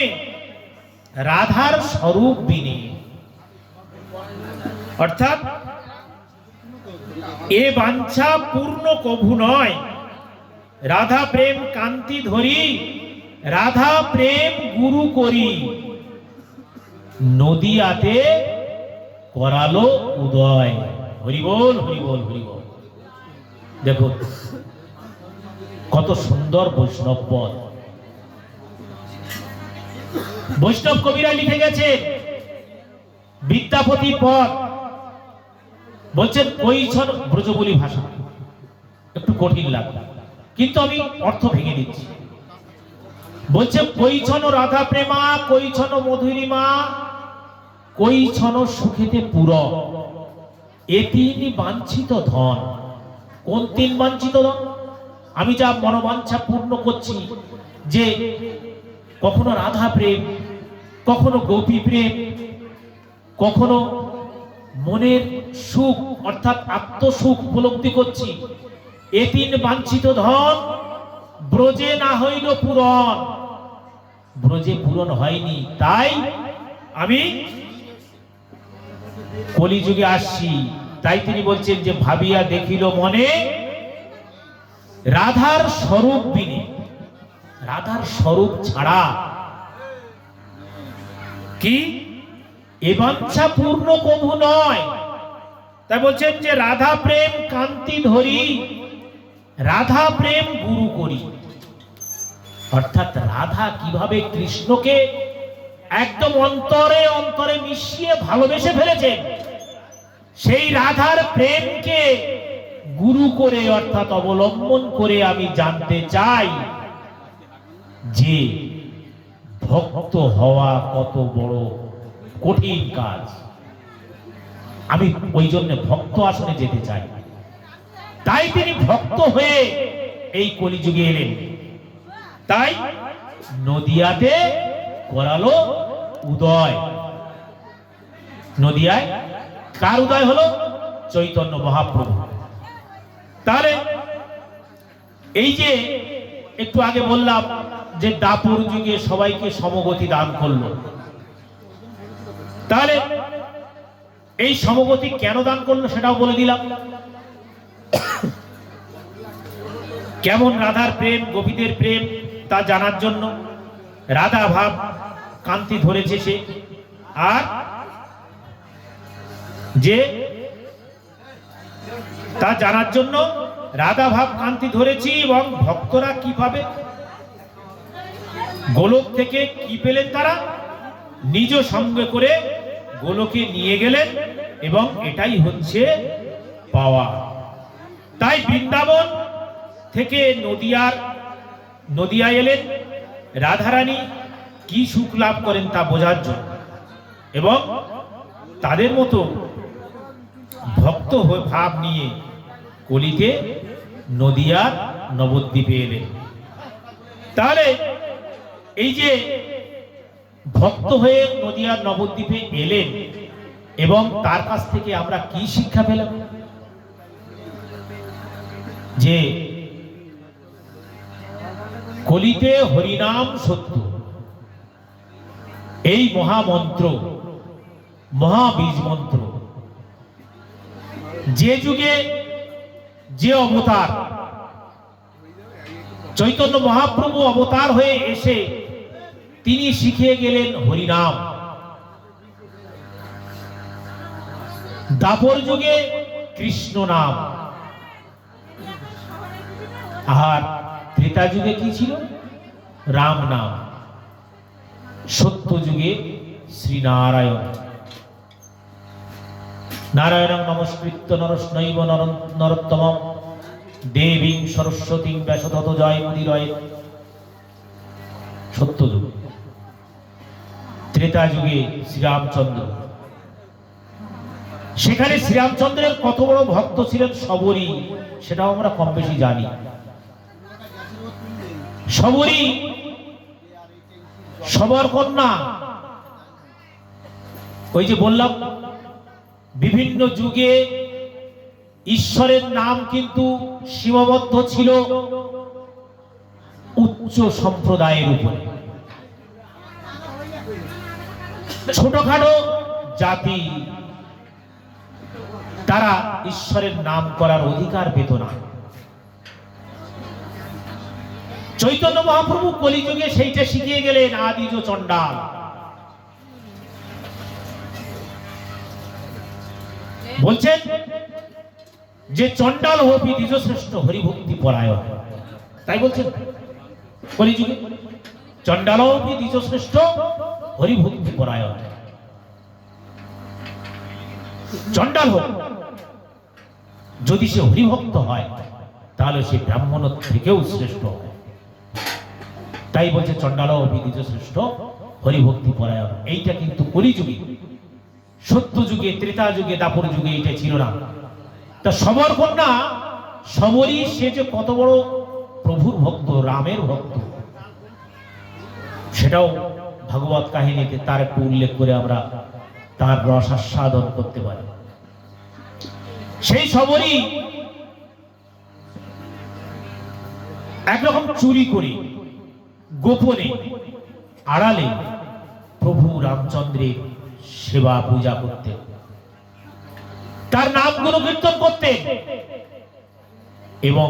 রাধার স্বরূপ বিনে। অর্থাৎ এ বাঞ্ছা পূর্ণ কভু নয়, রাধা প্রেম কান্তি ধরি, রাধা প্রেম গুরু করি, নদিয়াতে করালো উদয়। হরিবোল হরিবোল হরিবোল। দেখুন কত সুন্দর বৈষ্ণব পদ। বৈষ্ণব কবিরা লিখে গেছে বিদ্যাপতি পদ। বলছেন কৈছন, ব্রজবুলি ভাষা একটু কঠিন লাগবে, কিন্তু আমি অর্থ ভেঙে দিচ্ছি। বলছে কৈছন রাধা প্রেমা কৈছন মধুরিমা কৈছন সুখেতে পুরো। এ তিন বাঞ্ছিত ধন। কোন তিন বাঞ্ছিত ধন? আমি যা মনোবাঞ্ছা পূর্ণ করছি, যে কখনো রাধা প্রেম, কখনো গোপী প্রেম, কখনো মনের সুখ অর্থাৎ আত্মসুখ উপলব্ধি করছি, এ তিন বাঞ্ছিত ধন ব্রজে না হইল পূরণ। ব্রজে পূরণ হয়নি, তাই আমি কলিযুগে আসছি। তাই তিনি বলছেন যে ভাবিয়া দেখিল মনে রাধার স্বরূপ বিনে। রাধার স্বরূপ ছাড়া কি এ বাঞ্ছা পূর্ণ কভু নয়। তাই বলছেন যে রাধা প্রেম কান্তি ধরি, রাধা প্রেম গুরু করি। অর্থাৎ রাধা কিভাবে কৃষ্ণকে একদম অন্তরে অন্তরে মিশিয়ে ভালোবেসে ফেলেছেন, সেই রাধার প্রেমকে গুরু করে অর্থাৎ অবলম্বন করে আমি জানতে চাই যে ভক্ত হওয়া কত বড় কঠিন কাজ। আমি ওই জন্য ভক্ত আসনে যেতে চাই। তাই তিনি ভক্ত হয়ে এই কলিযুগে এলেন। তাই নদিয়াতে করালো উদয়। নদিয়ায় কার উদয় হলো? চৈতন্য মহাপ্রভু। তাহলে এই যে একটু আগে বললাম যে দাপর যুগে সবাইকে সমগতি দান করলো, তাহলে এই সমবতী কেন দান করলো সেটাও বলে দিলাম। কেমন রাধার প্রেম, গোপীদের প্রেম তা জানার জন্য রাধা ভাব কান্তি ধরেছে সে, আর যে তা জানার জন্য রাধা ভাব কান্তি ধরেছি, এবং ভক্তরা কিভাবে গোলক থেকে কি পেলেন, তারা নিজ সঙ্গে করে গোলকে নিয়ে গেলেন, এবং এটাই হচ্ছে পাওয়া। তাই বৃন্দাবন থেকে নদিয়া এলেন রাধারানী কি সুখ লাভ করেন তা বোঝার জন্য, এবং তাদের মতো ভক্ত ভাব নিয়ে কলিতে নদিয়ার নবদ্বীপে এলেন। তাহলে এই যে ভক্ত হয়ে নদিয়ার নবদ্বীপে এলেন, এবং তার কাছ থেকে আমরা কি শিক্ষা পেলাম? যে কলিতে হরিনাম সত্য, এই মহামন্ত্র, মহাবীজ মন্ত্র, যে যুগে যে অবতার চৈতন্য মহাপ্রভু অবতার হয়ে এসে তিনি শিখিয়ে গেলেন হরিনাম। দাপর যুগে কৃষ্ণ নাম, আর ত্রেতা যুগে কি ছিল? রাম নাম। সত্য যুগে শ্রীনারায়ণ। নারায়ণ নমস্কৃত্য নরস্নৈব নরোত্তমম দেবীং সরস্বতীং ব্যাসতত জয় মুদিরয়ে। সত্য যুগ। ত্রেতা যুগে শ্রীরামচন্দ্র। সেখানে শ্রীরামচন্দ্রের কত বড় ভক্ত ছিলেন শবরী, সেটাও আমরা কম বেশি জানি। শবরী সবর কন্যা। ওই যে বললাম বিভিন্ন যুগে ঈশ্বরের নাম কিন্তু সীমাবদ্ধ ছিল উচ্চ সম্প্রদায়ের উপরে। ছোটখাটো জাতি তারা ঈশ্বরের নাম করার অধিকার পেত না। চৈতন্য মহাপ্রভু কলিযুগে সেইটা শিখিয়ে গেলেন আদিজ চণ্ডাল। বলছেন যে চণ্ডাল হবি দ্বিজ শ্রেষ্ঠ হরিভক্তি পরায়ণ। তাই বলছেন কলিযুগে চণ্ডাল হবি দ্বিজ শ্রেষ্ঠ হরিভক্তি পরায়ণ। চণ্ডাল হোক, যদি সে হরিভক্ত হয় তাহলে সে ব্রাহ্মণ থেকেও শ্রেষ্ঠ হয়। তাই বলছে চণ্ডাল হবি দ্বিজ শ্রেষ্ঠ হরিভক্তি পরায়ণ। এইটা কিন্তু কলিযুগে, সত্য যুগে, ত্রেতা যুগে, দাপর যুগে এটা ছিল না। তা সবর কন্যা শবরী, সে যে কত বড় প্রভুর ভক্ত, রামের ভক্ত, সেটাও ভাগবত কাহিনীতে তার একটু উল্লেখ করে আমরা তার রস আস্বাদন করতে পারি। সেই শবরী একরকম চুরি করে গোপনে আড়ালে প্রভু রামচন্দ্রের সেবা পূজা করতেন, তার নামগুলো কীর্তন করতেন, এবং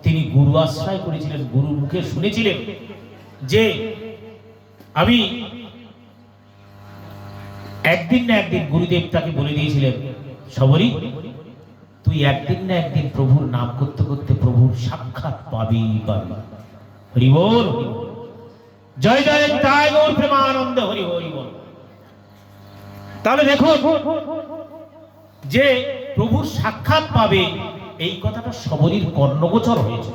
তিনি গুরু আশ্রয় করেছিলেন। গুরুর মুখে শুনেছিলেন যে আমি একদিন না একদিন, গুরুদেব তাকে বলে দিয়েছিলেন, শবরী তুই একদিন না একদিন প্রভুর নাম করতে করতে প্রভুর সাক্ষাৎ পাবি। হরি বল, জয় জয় তাই গৌর প্রেমানন্দ, হরি হরি বল। তাহলে দেখুন যে প্রভুর সাক্ষাৎ পাবে, এই কথাটা শবরীর কর্ণগোচর হয়েছে।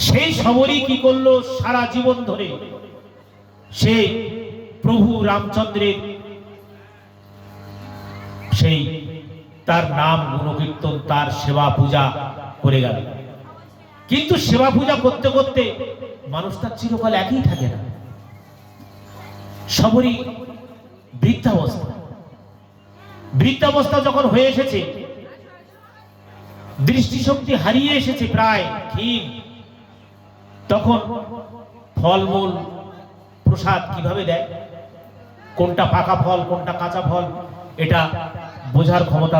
সেই শবরী কি করলো? সারা জীবন ধরে সে প্রভু রামচন্দ্রের সেই তার নাম গুণকীর্তন, তার সেবা পূজা করে গেল। কিন্তু সেবা পূজা করতে করতে মানুষ তার চিরকাল একই থাকে না। শবরী বৃদ্ধাবস্থা যখন হয়ে এসেছে, দৃষ্টিশক্তি হারিয়ে এসেছে, প্রায় ক্ষীণ, তখন ফলমূল প্রসাদ কিভাবে দেয়, কোনটা পাকা ফল কোনটা কাঁচা ফল এটা বোঝার ক্ষমতা